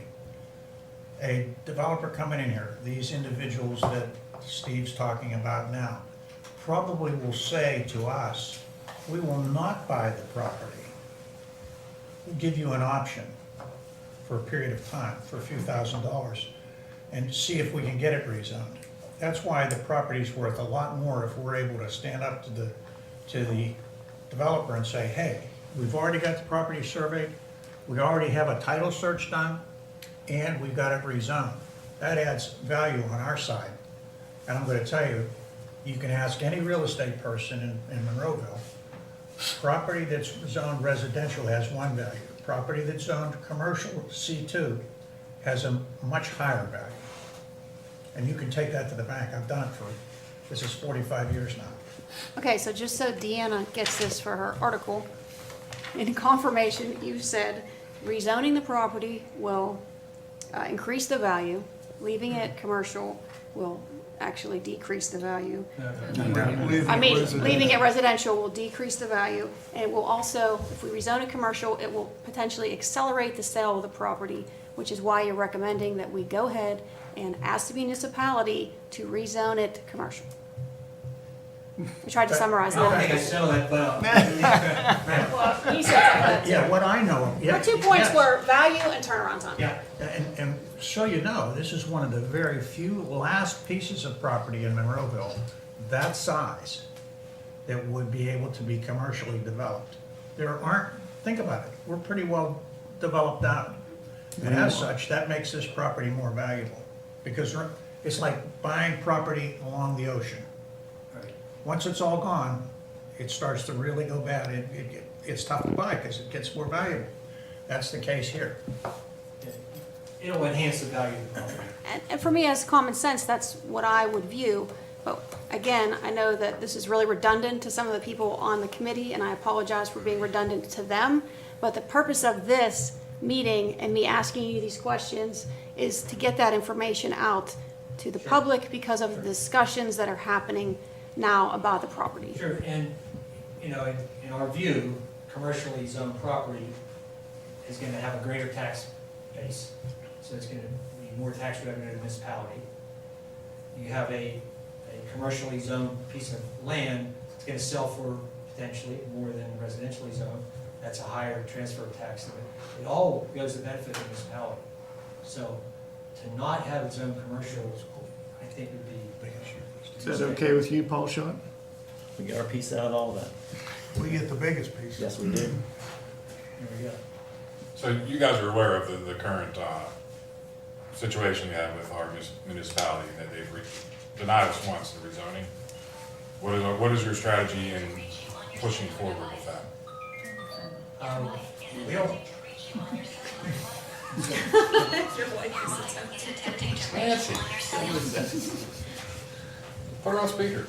a developer coming in here, these individuals that Steve's talking about now, probably will say to us, we will not buy the property. We'll give you an option for a period of time, for a few $1,000s, and see if we can get it rezoned. That's why the property's worth a lot more if we're able to stand up to the developer and say, hey, we've already got the property surveyed, we already have a title search done, and we've got it rezoned. That adds value on our side. And I'm gonna tell you, you can ask any real estate person in Monroeville, property that's zoned residential has one value. Property that's zoned commercial, C2, has a much higher value. And you can take that to the bank. I've done it for, this is 45 years now. Okay, so just so Deanna gets this for her article, in confirmation, you said rezoning the property will increase the value, leaving it commercial will actually decrease the value. I mean, leaving it residential will decrease the value, and it will also, if we rezone it commercial, it will potentially accelerate the sale of the property, which is why you're recommending that we go ahead and ask the municipality to rezone it commercial. I tried to summarize I don't think I that. settled that well. Well, you said that. Yeah, what I know. yeah, Our 2 points yes. were value and turnaround time. Yeah, and so you know, this is one of the very few last pieces of property in Monroeville, that size, that would be able to be commercially developed. There aren't, think about it, we're pretty well developed out. And as such, that makes this property more valuable, because it's like buying property along the ocean. Right. Once it's all gone, it starts to really go bad. It's tough to buy because it gets more valuable. That's the case here. It'll enhance the value of the property. And for me, as common sense, that's what I would view. But again, I know that this is really redundant to some of the people on the committee, and I apologize for being redundant to them. But the purpose of this meeting and me asking you these questions is to get that information out to the public because of the discussions that are happening now about the property. Sure, and, you know, in our view, commercially zoned property is gonna have a greater tax base, so it's gonna be more tax revenue to the municipality. You have a commercially zoned piece of land, it's gonna sell for potentially more than residentially zoned, that's a higher transfer tax. It all goes to benefit the municipality. So to not have it zoned commercial, I think would be. Is that okay with you, Paul Schott? We get our piece out of all that. We get the biggest piece. Yes, we do. There we go. So you guys are aware of the current situation we have with our municipality, that they've denied us once the rezoning. What is your strategy in pushing forward with that? We don't, Nancy. Put her on speaker.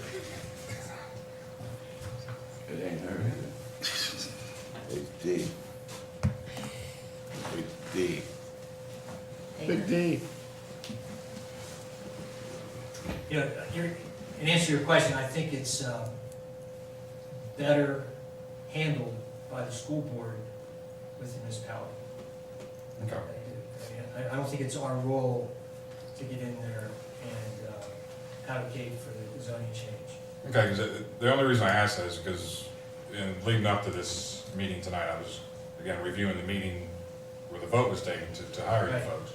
It ain't her either. It's D. It's D. Big D. you know, in answer to your question, I think it's better handled by the school board with the municipality. Okay. I don't think it's our role to get in there and advocate for the zoning change. Okay, because the only reason I asked that is because in leading up to this meeting tonight, I was, again, reviewing the meeting where the vote was taken to hire you Right. folks.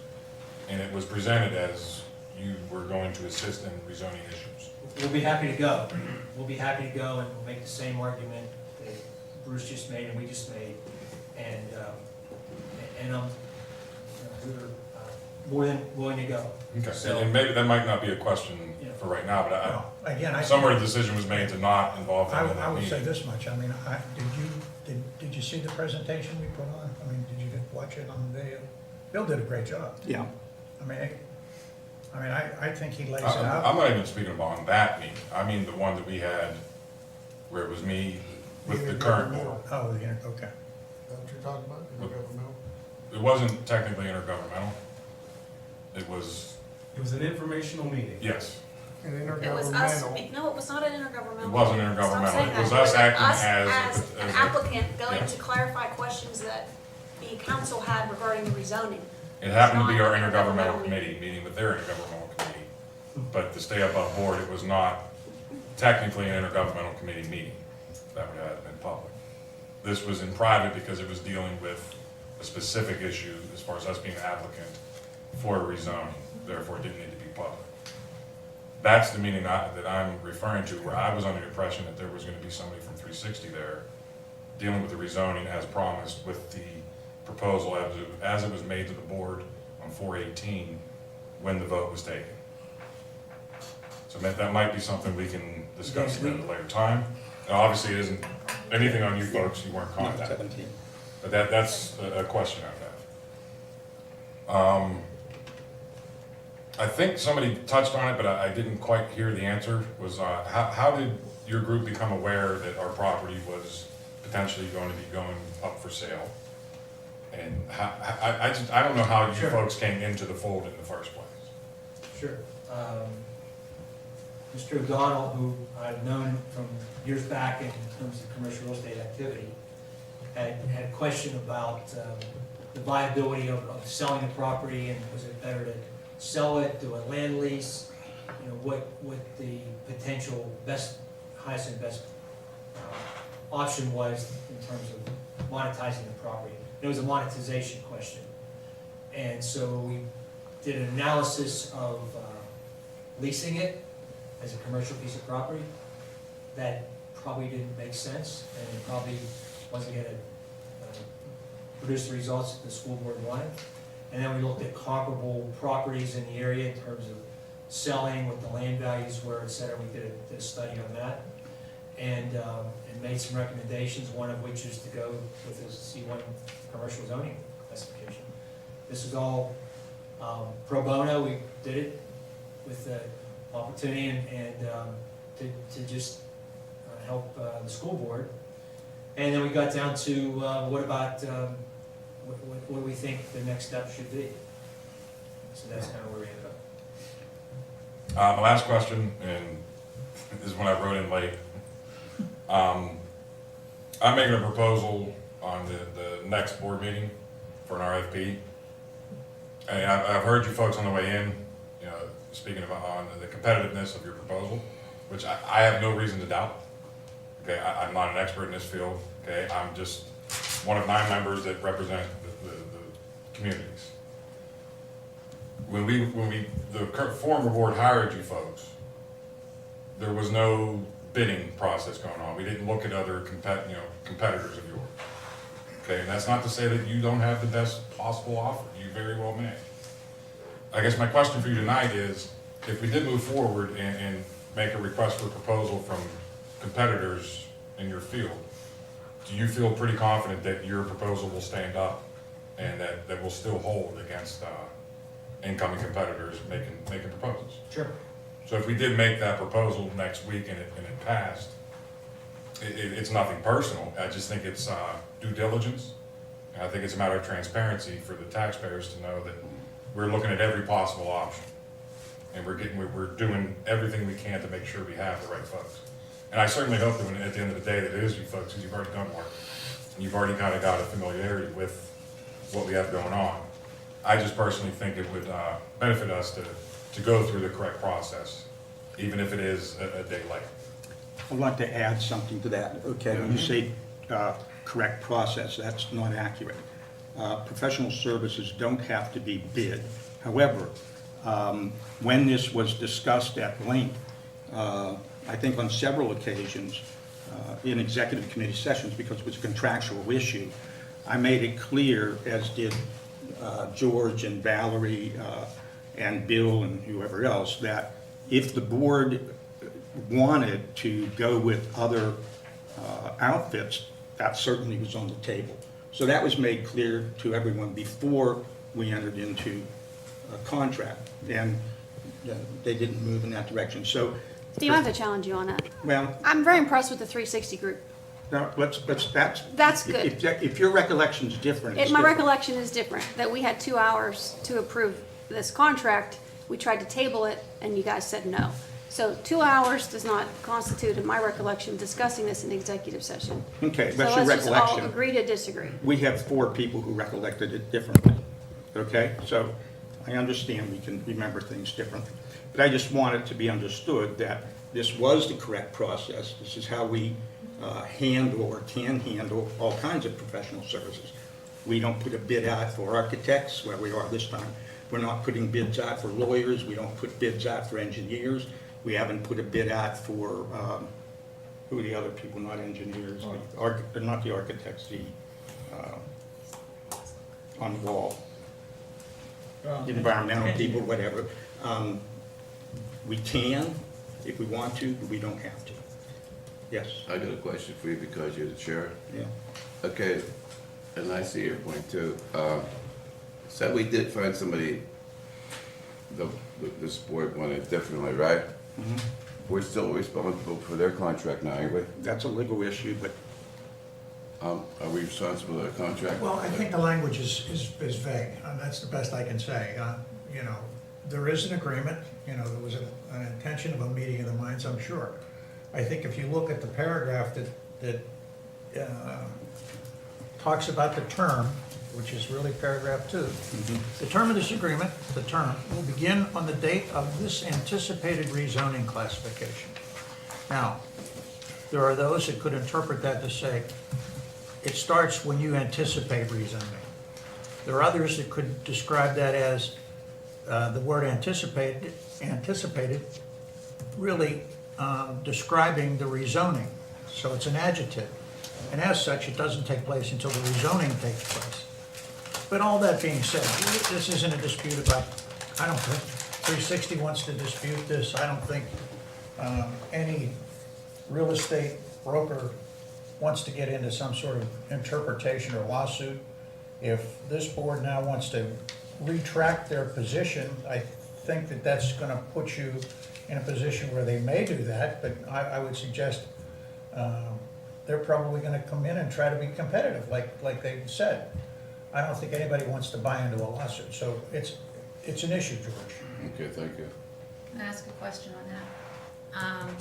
And it was presented as you were going to assist in rezoning issues. We'll be happy to go. We'll be happy to go and we'll make the same argument that Bruce just made and we just made. And we're more than willing to go. Okay, So- and maybe that might not be a question Yeah. for right now, but Well, again, somewhere the decision was made to not involve them in I that would say meeting. this much, I mean, did you see the presentation we put on? I mean, did you watch it on video? Bill did a great job. Yeah. I think he lays it I'm out. not even speaking about that meeting. I mean the one that we had where it was me with the current board. Oh, okay. That's what you're talking about, intergovernmental? It wasn't technically intergovernmental. It was, It was an informational meeting. yes. An It was us, intergovernmental. no, it was not an intergovernmental. It wasn't meeting. Stop intergovernmental. saying It was that. us acting Us as an a- applicant going Yeah. to clarify questions that the council had regarding the rezoning. It happened to be our It's not an intergovernmental intergovernmental committee, meeting with their intergovernmental committee. But to stay above board, it was not technically an intergovernmental committee meeting. That would have been public. This was in private because it was dealing with a specific issue as far as us being an applicant for a rezoning, therefore it didn't need to be public. That's the meeting that I'm referring to, where I was under the impression that there was gonna be somebody from 360 there dealing with the rezoning as promised with the proposal as it was made to the board on 4/18 when the vote was taken. So that might be something we can discuss at a later time. And obviously, it isn't anything on you folks, you weren't contacted. 17. But that's a question I've had. I think somebody touched on it, but I didn't quite hear the answer, was how did your group become aware that our property was potentially going to be going up for sale? And I don't know how you Sure. folks came into the fold in the first place. Sure. Mr. O'Donnell, who I've known from years back in terms of commercial real estate activity, had a question about the viability of selling the property, and was it better to sell it, do a land lease, you know, what the potential highest and best option was in terms of monetizing the property. It was a monetization question. And so we did an analysis of leasing it as a commercial piece of property. That probably didn't make sense, and it probably wasn't gonna produce the results that the school board wanted. And then we looked at comparable properties in the area in terms of selling, what the land values were, et cetera. We did a study on that, and made some recommendations, one of which is to go with a C1 commercial zoning classification. This was all pro bono. We did it with the opportunity and to just help the school board. And then we got down to what about what do we think the next step should be? So that's kind of where we ended up. My last question, and this is when I wrote in late. I'm making a proposal on the next board meeting for an RFP. And I've heard you folks on the way in, you know, speaking about on the competitiveness of your proposal, which I have no reason to doubt. Okay, I'm not an expert in this field, okay? I'm just one of 9 members that represent the communities. When the former board hired you folks, there was no bidding process going on. We didn't look at other competitors of yours. Okay, and that's not to say that you don't have the best possible offer. You very well may. I guess my question for you tonight is, if we did move forward and make a request for proposal from competitors in your field, do you feel pretty confident that your proposal will stand up and that will still hold against incoming competitors making proposals? Sure. So if we did make that proposal next week and it passed, it's nothing personal. I just think it's due diligence. And I think it's a matter of transparency for the taxpayers to know that we're looking at every possible option. And we're doing everything we can to make sure we have the right folks. And I certainly hope that at the end of the day that it is you folks, because you've already done work. And you've already kind of got a familiarity with what we have going on. I just personally think it would benefit us to go through the correct process, even if it is a day late. I'd like to add something to that. Okay, when you say correct process, that's not accurate. Professional services don't have to be bid. However, when this was discussed at length, I think on several occasions in executive committee sessions, because it was a contractual issue, I made it clear, as did George and Valerie and Bill and whoever else, that if the board wanted to go with other outfits, that certainly was on the table. So that was made clear to everyone before we entered into a contract, and they didn't move in that direction. So, Steve, I have to challenge you on that. well, I'm very impressed with the 360 group. now, That's good. If your recollection's different, it's My different. recollection is different, that we had 2 hours to approve this contract. We tried to table it, and you guys said no. So 2 hours does not constitute, in my recollection, discussing this in executive session. Okay, So that's your let's just all recollection. agree to disagree. We have 4 people who recollected it differently, okay? So I understand we can remember things differently. But I just want it to be understood that this was the correct process. This is how we handle or can handle all kinds of professional services. We don't put a bid out for architects, where we are this time. We're not putting bids out for lawyers. We don't put bids out for engineers. We haven't put a bid out for, who are the other people, not engineers, not the architects, the, on the wall, environmental people, whatever. We can, if we want to, but we don't have to. Yes, I got a question for you because you're the chair. yeah. Okay, and I see your point too. So we did find somebody, this board wanted differently, right? Mhm. We're still responsible for their contract now, ain't we? That's a legal issue, but Are we responsible for their contract? Well, I think the language is vague, and that's the best I can say. You know, there is an agreement, you know, there was an intention of a meeting of the minds, I'm sure. I think if you look at the paragraph that talks about the term, which is really paragraph 2. The term of this agreement, the term, will begin on the date of this anticipated rezoning classification. Now, there are those that could interpret that to say, it starts when you anticipate rezoning. There are others that could describe that as the word anticipated really describing the rezoning. So it's an adjective. And as such, it doesn't take place until the rezoning takes place. But all that being said, this isn't a dispute about, I don't think 360 wants to dispute this. I don't think any real estate broker wants to get into some sort of interpretation or lawsuit. If this board now wants to retract their position, I think that that's going to put you in a position where they may do that, but I would suggest they're probably going to come in and try to be competitive, like they said. I don't think anybody wants to buy into a lawsuit, so it's an issue, George. Okay, thank you. Can I ask a question on that?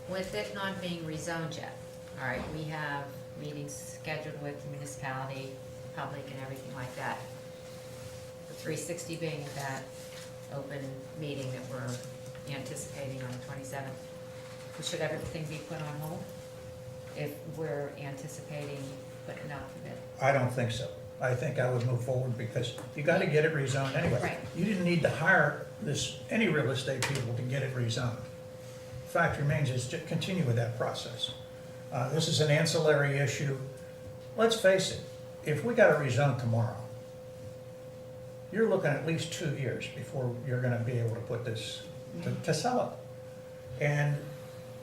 With it not being rezoned yet, all right, we have meetings scheduled with the municipality, public and everything like that. The 360 being that open meeting that we're anticipating on the 27th. Should everything be put on hold if we're anticipating putting out the bid? I don't think so. I think I would move forward because you got to get it rezoned anyway. Right. You didn't need to hire any real estate people to get it rezoned. Fact remains is to continue with that process. This is an ancillary issue. Let's face it, if we got it rezoned tomorrow, you're looking at least 2 years before you're going to be able to put this, to sell it. And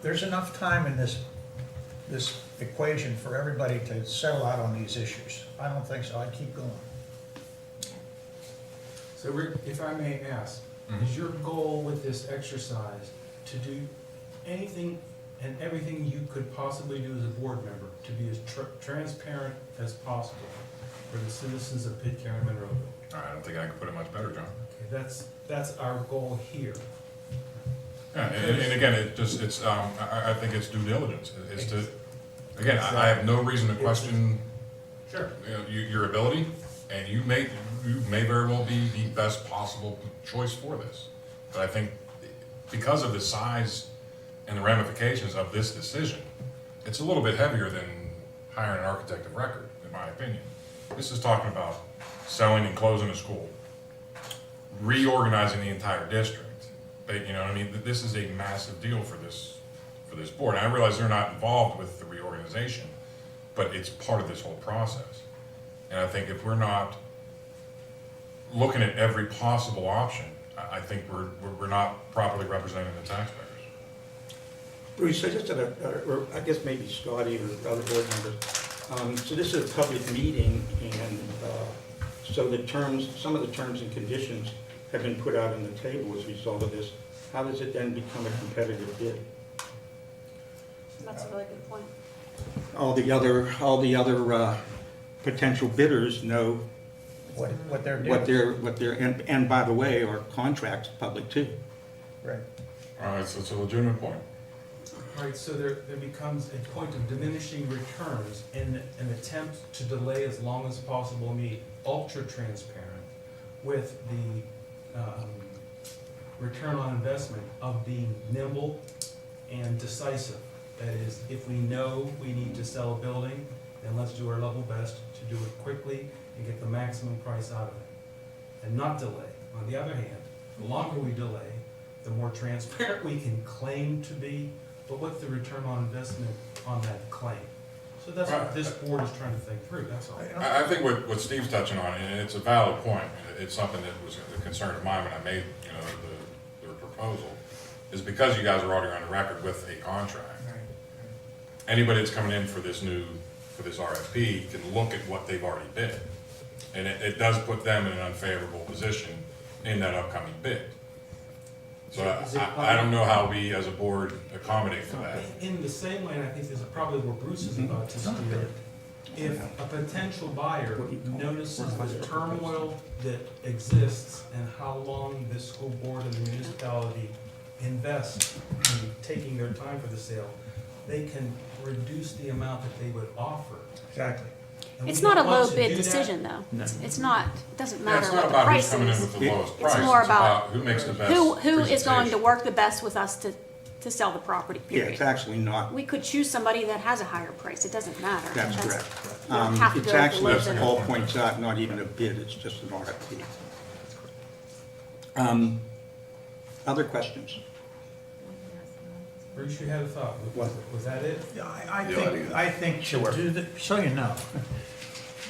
there's enough time in this equation for everybody to settle out on these issues. I don't think so. I'd keep going. So Rick, if I may ask, is your goal with this exercise to do anything and everything you could possibly do as a board member to be as transparent as possible for the citizens of Pitcairn and Monroeville? I don't think I can put it much better, John. Okay, that's our goal here. Yeah, and again, I think it's due diligence. It's to, again, I have no reason to question, Sure. you know, your ability, and you may very well be the best possible choice for this. But I think because of the size and the ramifications of this decision, it's a little bit heavier than hiring an architect of record, in my opinion. This is talking about selling and closing a school, reorganizing the entire district. You know, I mean, this is a massive deal for this board. And I realize they're not involved with the reorganization, but it's part of this whole process. And I think if we're not looking at every possible option, I think we're not properly representing the taxpayers. Bruce, I just had or I guess maybe Scotty or other board members. So this is a public meeting, and so some of the terms and conditions have been put out on the table as a result of this. How does it then become a competitive bid? That's a really good point. All the other potential bidders know What they're doing. what they're, and by the way, our contract's public too. Right. It's a legitimate point. Right, so there becomes a point of diminishing returns in an attempt to delay as long as possible, be ultra transparent with the return on investment of being nimble and decisive. That is, if we know we need to sell a building, then let's do our level best to do it quickly and get the maximum price out of it, and not delay. On the other hand, the longer we delay, the more transparent we can claim to be, but what's the return on investment on that claim? So that's what this board is trying to think through, that's all. I think what Steve's touching on, and it's a valid point, it's something that was a concern of mine when I made, the proposal, is because you guys are already on the record with a contract. Anybody that's coming in for this RFP can look at what they've already bid. And it does put them in an unfavorable position in that upcoming bid. So I don't know how we, as a board, accommodate for that. In the same way, and I think this is probably where Bruce is about to steer, if a potential buyer notices the turmoil that exists and how long the school board and the municipality invest in taking their time for the sale, they can reduce the amount that they would offer. Exactly. And It's we not a don't want low to bid do that. decision, though. It's not, it doesn't Yeah, matter it's not what the about price who's coming in is. with the lowest price. It's more about who makes the best who is going to presentation. work the best with us to sell the property, Yeah, period. it's actually not, We could choose somebody that has a higher price, it doesn't matter. that's correct. You don't have to It's go with the actually, low as bidder. Paul points out, not even a bid, it's just an RFP. Other questions? Bruce, you had a thought, was that it? Yeah, I think to do the, so you know,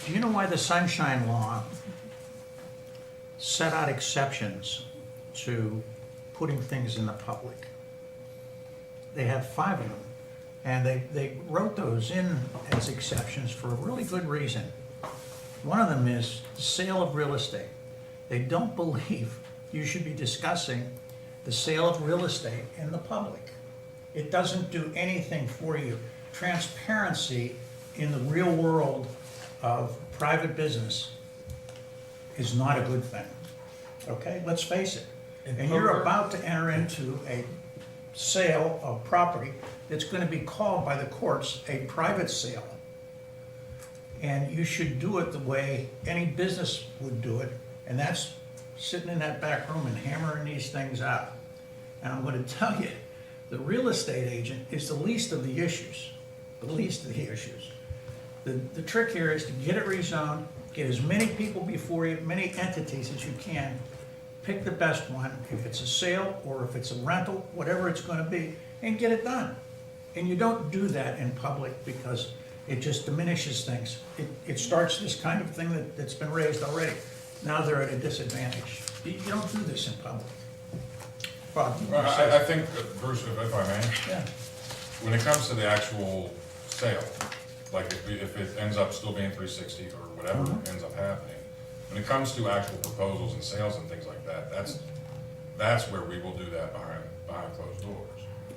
do you know why the Sunshine Law set out exceptions to putting things in the public? They have 5 of them, and they wrote those in as exceptions for a really good reason. One of them is the sale of real estate. They don't believe you should be discussing the sale of real estate in the public. It doesn't do anything for you. Transparency in the real world of private business is not a good thing. Okay, let's face it. And you're about to enter into a sale of property that's gonna be called by the courts a private sale. And you should do it the way any business would do it, and that's sitting in that back room and hammering these things out. And I'm gonna tell you, the real estate agent is the least of the issues, the least of the issues. The trick here is to get it rezoned, get as many people before you, many entities as you can, pick the best one, if it's a sale or if it's a rental, whatever it's gonna be, and get it done. And you don't do that in public because it just diminishes things. It starts this kind of thing that's been raised already. Now they're at a disadvantage. You don't do this in public. Bob, you wanna say I think, Bruce, if I may, yeah. when it comes to the actual sale, like if it ends up still being 360 or whatever ends up happening, when it comes to actual proposals and sales and things like that, that's where we will do that behind closed doors.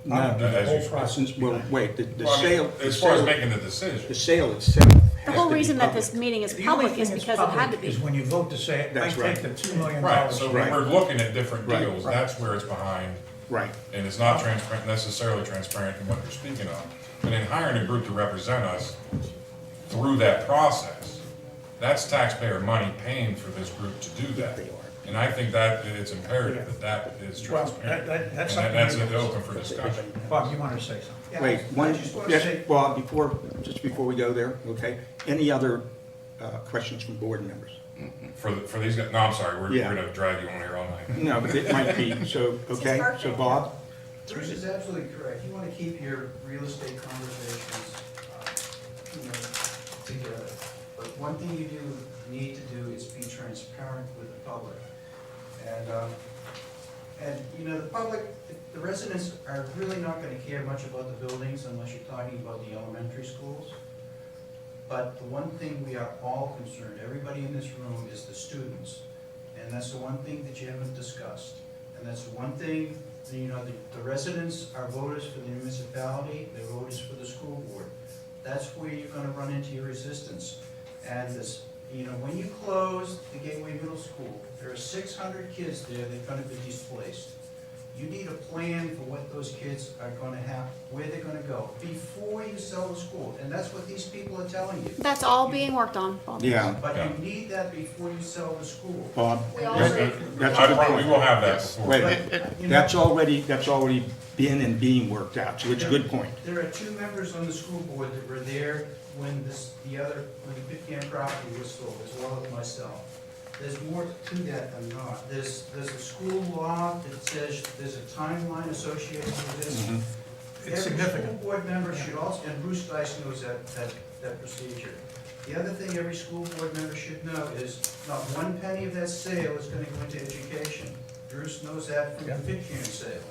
No, As the you whole speak. process, well, wait, the Well, I mean, sale. as far as the sale- making the decision. The sale itself The has whole to be reason that public. this meeting is The only public is thing that's because it had to public be. is when you vote to say, I That's right. take the $2 million. Right, so when Right. we're looking at different Right. deals, Right. that's where it's behind, Right, and it's not necessarily transparent in what you're speaking of. And in hiring a group to represent us through that process, that's taxpayer money paying for this group to do that. they are. And I think that it's imperative that is Well, transparent. that's And that's something. open for discussion. Bob, you wanted to say something? Wait, I just wanna say- Bob, just before we go there, okay? Any other questions from board members? For these guys, no, I'm sorry, we're Yeah. gonna drag you on here all night. No, but it might be, so, okay, so Bob? Bruce is absolutely correct. You want to keep your real estate conversations, together. But one thing you do need to do is be transparent with the public. And the public, the residents are really not going to care much about the buildings unless you're talking about the elementary schools. But the one thing we are all concerned, everybody in this room, is the students. And that's the one thing that you haven't discussed. And that's the one thing, the residents are voters for the municipality, they're voters for the school board. That's where you're gonna run into your resistance. And this, when you close the Gateway Middle School, there are 600 kids there that are gonna be displaced. You need a plan for what those kids are gonna have, where they're gonna go, before you sell the school. And that's what these people are telling you. That's all being worked on, Bob. Yeah, But you need that before you sell the school. Bob, We all that- agree. that's, We will have that before. wait, You know, that's already been and being worked out, so it's a good point. There are two members on the school board that were there when when the Pitcairn property was sold, as well as myself. There's more to that than not. There's a school law that says there's a timeline associated with this. Mhm. It's Every significant. school board member should also, and Bruce Dice knows that procedure. The other thing every school board member should know is not one penny of that sale is gonna go into education. Bruce knows that from the Pitcairn sale.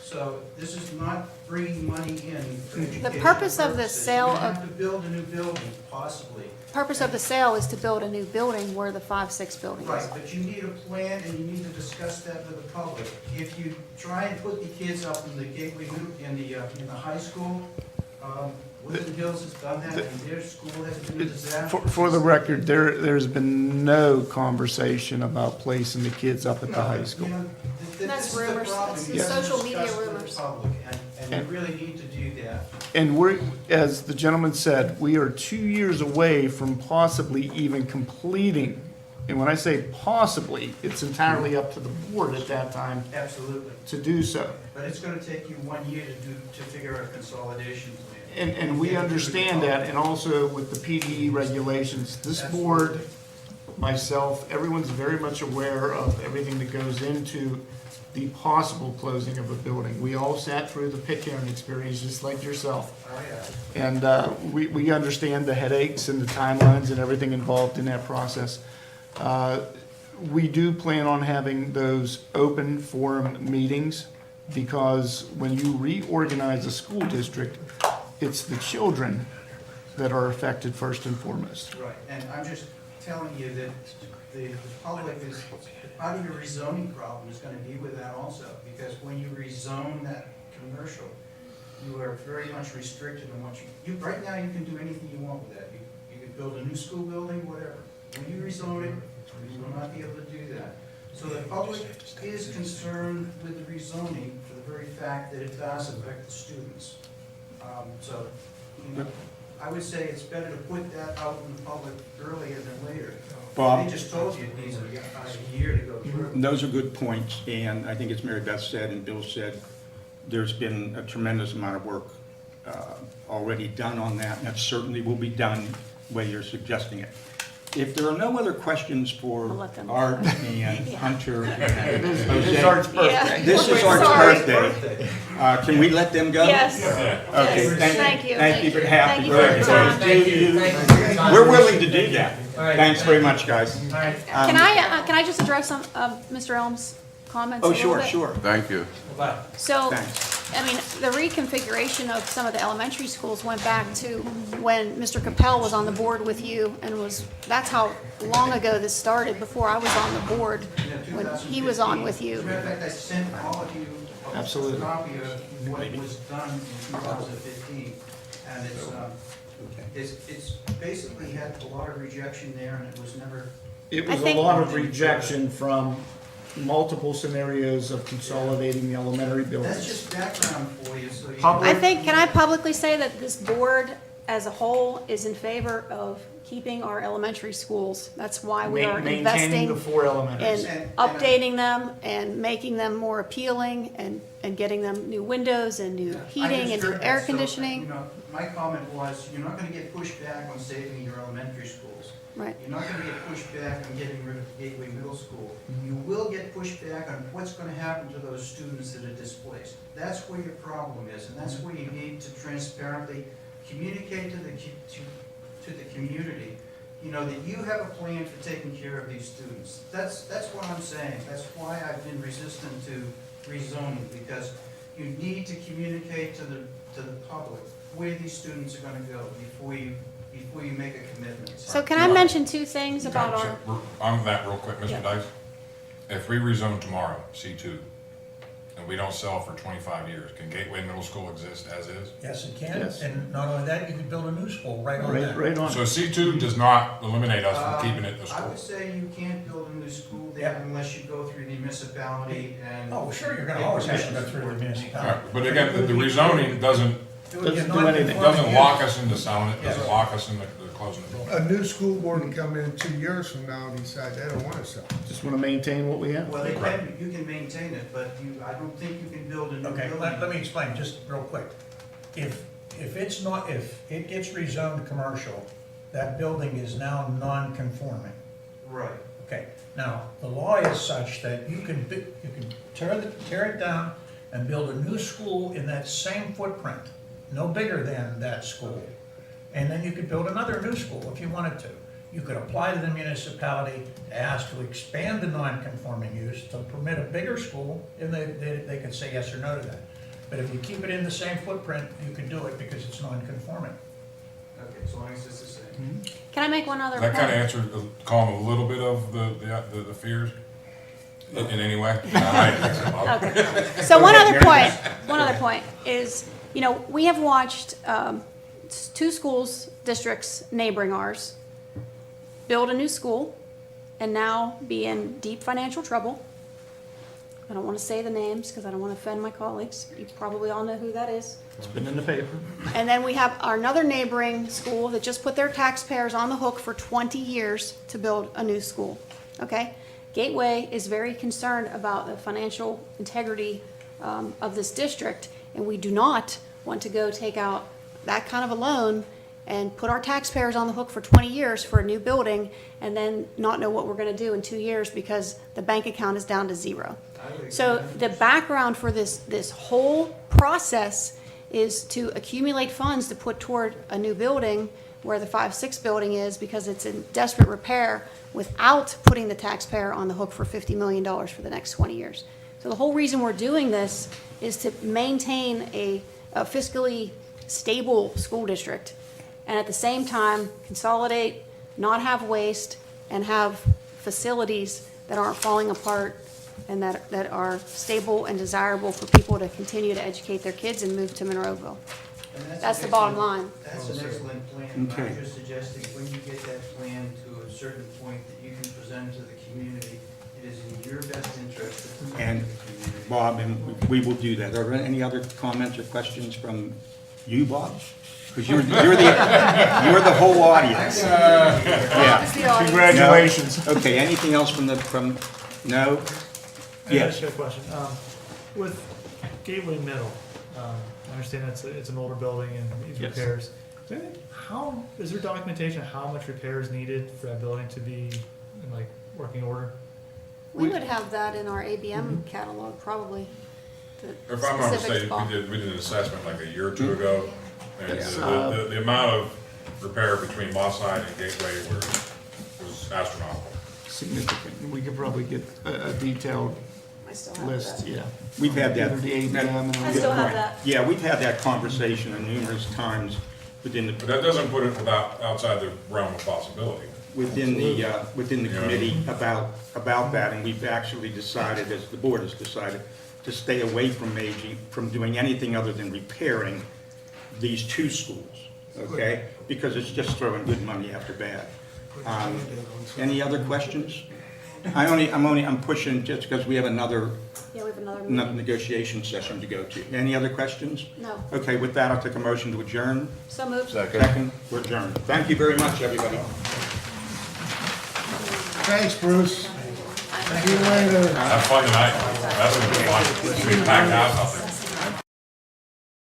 So this is not bringing money in for educational purpose of the purposes. sale You're gonna of- have to build a new building, possibly. Purpose of the sale is to build a new building where the 5-6 building Right, is. but you need a plan and you need to discuss that with the public. If you try and put the kids up in the Gateway, in the high school, Woodland Hills has done that, and their school has been a disaster. For the record, there's been no conversation about placing the kids up at the high school. You know, That's this is the rumors. problem. That's You have to social media discuss with the rumors. public, and you really need to do that. And we're, as the gentleman said, we are 2 years away from possibly even completing. And when I say possibly, it's entirely up to the board at that time Absolutely. to do so. But it's gonna take you 1 year to figure out a consolidation plan. And we understand that, and also with the PDE regulations, this board, myself, everyone's very much aware of everything that goes into the possible closing of a building. We all sat through the Pitcairn experience, just like yourself. Oh, yeah. And we understand the headaches and the timelines and everything involved in that process. We do plan on having those open forum meetings, because when you reorganize a school district, it's the children that are affected first and foremost. Right, and I'm just telling you that the public is, part of your rezoning problem is gonna be with that also, because when you rezone that commercial, you are very much restricted on what right now you can do anything you want with that. You can build a new school building, whatever. When you rezone it, you will not be able to do that. So the public is concerned with the rezoning for the very fact that it does affect the students. So, you know, I would say it's better to put that out in the public earlier than later. Bob? They just told you it needs a year to go through. Those are good points, and I think as Mary Beth said and Bill said, there's been a tremendous amount of work already done on that, and that certainly will be done the way you're suggesting it. If there are no other questions for I'll let them- Art and Hunter and It is Jose, Art's birthday. this is Art's Sorry. birthday. Can we let them go? Yes. Okay, Thank you. Thank you for Thank happy you for your time. birthday to you. Thank you for your time. We're willing to do that. All right. Thanks very much, guys. All right. Can I just address some of Mr. Elm's comments a Oh, little sure, bit? sure. Thank you. Bye. So, Thanks. I mean, the reconfiguration of some of the elementary schools went back to when Mr. Capel was on the board with you, and that's how long ago this started, before I was on the board, when he was on with As a you. matter of fact, I sent all of you Absolutely. a copy of what was done in 2015. And it's basically had a lot of rejection there, and it was never, It I was a think- lot of rejection from multiple scenarios of consolidating the elementary that's buildings. just background for you, so you. Public- Can I publicly say that this board as a whole is in favor of keeping our elementary schools? That's why we are Maintaining investing the four elementaries. in updating them and making them more appealing and getting them new windows and new I heating just and new heard air that, so, conditioning. you know, my comment was, you're not gonna get pushed back on saving your elementary schools. Right. You're not gonna get pushed back on getting rid of Gateway Middle School. You will get pushed back on what's gonna happen to those students that are displaced. That's where your problem is, and that's where you need to transparently communicate to the community, you know, that you have a plan for taking care of these students. That's what I'm saying. That's why I've been resistant to rezoning, because you need to communicate to the public where these students are gonna go before you make a commitment. So can I mention two things about our, On that real quick, Yeah. Mr. Dice. If we rezone tomorrow, C2, and we don't sell for 25 years, can Gateway Middle School exist as is? Yes, it can, Yes. and not only that, you could build a new school right on Right, that. right on. So C2 does not eliminate us from keeping it a I school? would say you can't build a new school there unless you go through the municipality and. Oh, sure, you're gonna always have to go through the All municipality. right, but again, the rezoning doesn't Doesn't do anything. lock us into selling it, doesn't lock us into closing the door. A new school board can come in 2 years from now and decide they don't wanna sell. Just want to maintain what we have. Well, you can maintain it, but I don't think you can build a new Okay, building. let me explain, just real quick. If it gets rezoned commercial, that building is now non-conforming. Right. Okay, now, the law is such that you can tear it down and build a new school in that same footprint, no bigger than that school. And then you could build another new school if you wanted to. You could apply to the municipality to ask to expand the non-conforming use to permit a bigger school, and they could say yes or no to that. But if you keep it in the same footprint, you can do it because it's non-conforming. Okay, as long as it's the same. Can I make one other Does that kind of point? answer, calm a little bit of the fears in any way? I think so, Bob. Okay. So one other point is, you know, we have watched two schools, districts neighboring ours, build a new school and now be in deep financial trouble. I don't want to say the names because I don't want to offend my colleagues. You probably all know who that is. It's been in the paper. And then we have another neighboring school that just put their taxpayers on the hook for 20 years to build a new school, okay? Gateway is very concerned about the financial integrity of this district, and we do not want to go take out that kind of a loan and put our taxpayers on the hook for 20 years for a new building and then not know what we're gonna do in 2 years because the bank account is down to zero. So the background for this whole process is to accumulate funds to put toward a new building where the 5-6 building is because it's in desperate repair without putting the taxpayer on the hook for $50 million for the next 20 years. So the whole reason we're doing this is to maintain a fiscally stable school district and at the same time consolidate, not have waste, and have facilities that aren't falling apart and that are stable and desirable for people to continue to educate their kids and move to Monroeville. And That's an the bottom excellent- line. That's an excellent plan. Okay. I'm just suggesting when you get that plan to a certain point that you can present to the community, it is in your best interest to present And to the community. Bob, and we will do that. Are there any other comments or questions from you, Bob? Because you're the whole audience. Yeah. Congratulations. No? Okay, anything else from no? I Yes. just got a question. With Gateway Middle, I understand it's an older building and these Yes. repairs. Is there documentation of how much repair is needed for that building to be in like working order? We would have that in our ABM catalog, probably. the If I'm not specifics, mistaken, Bob. we did an assessment like a year or two ago, and Yes. the amount of repair between Mosside and Gateway was astronomical. Significant. We could probably get a detailed I still have list, that. yeah. We've had that. Either the ABM and. I still have that. Yeah, we've had that conversation numerous times within But the, that doesn't put it outside the realm of possibility. within the committee about that, and we've actually decided, as the board has decided, to stay away from doing anything other than repairing these two schools, okay? Because it's just throwing good money after bad. Any other questions? I'm pushing just because we have another Yeah, we have another meeting. negotiation session to go to. Any other questions? No. Okay, with that, I'll take a motion to adjourn. So moved. Second, we're adjourned. Thank you very much, everybody. Thanks, Bruce. See you later. Have fun tonight. That's gonna be fun. It's gonna be packed house out there.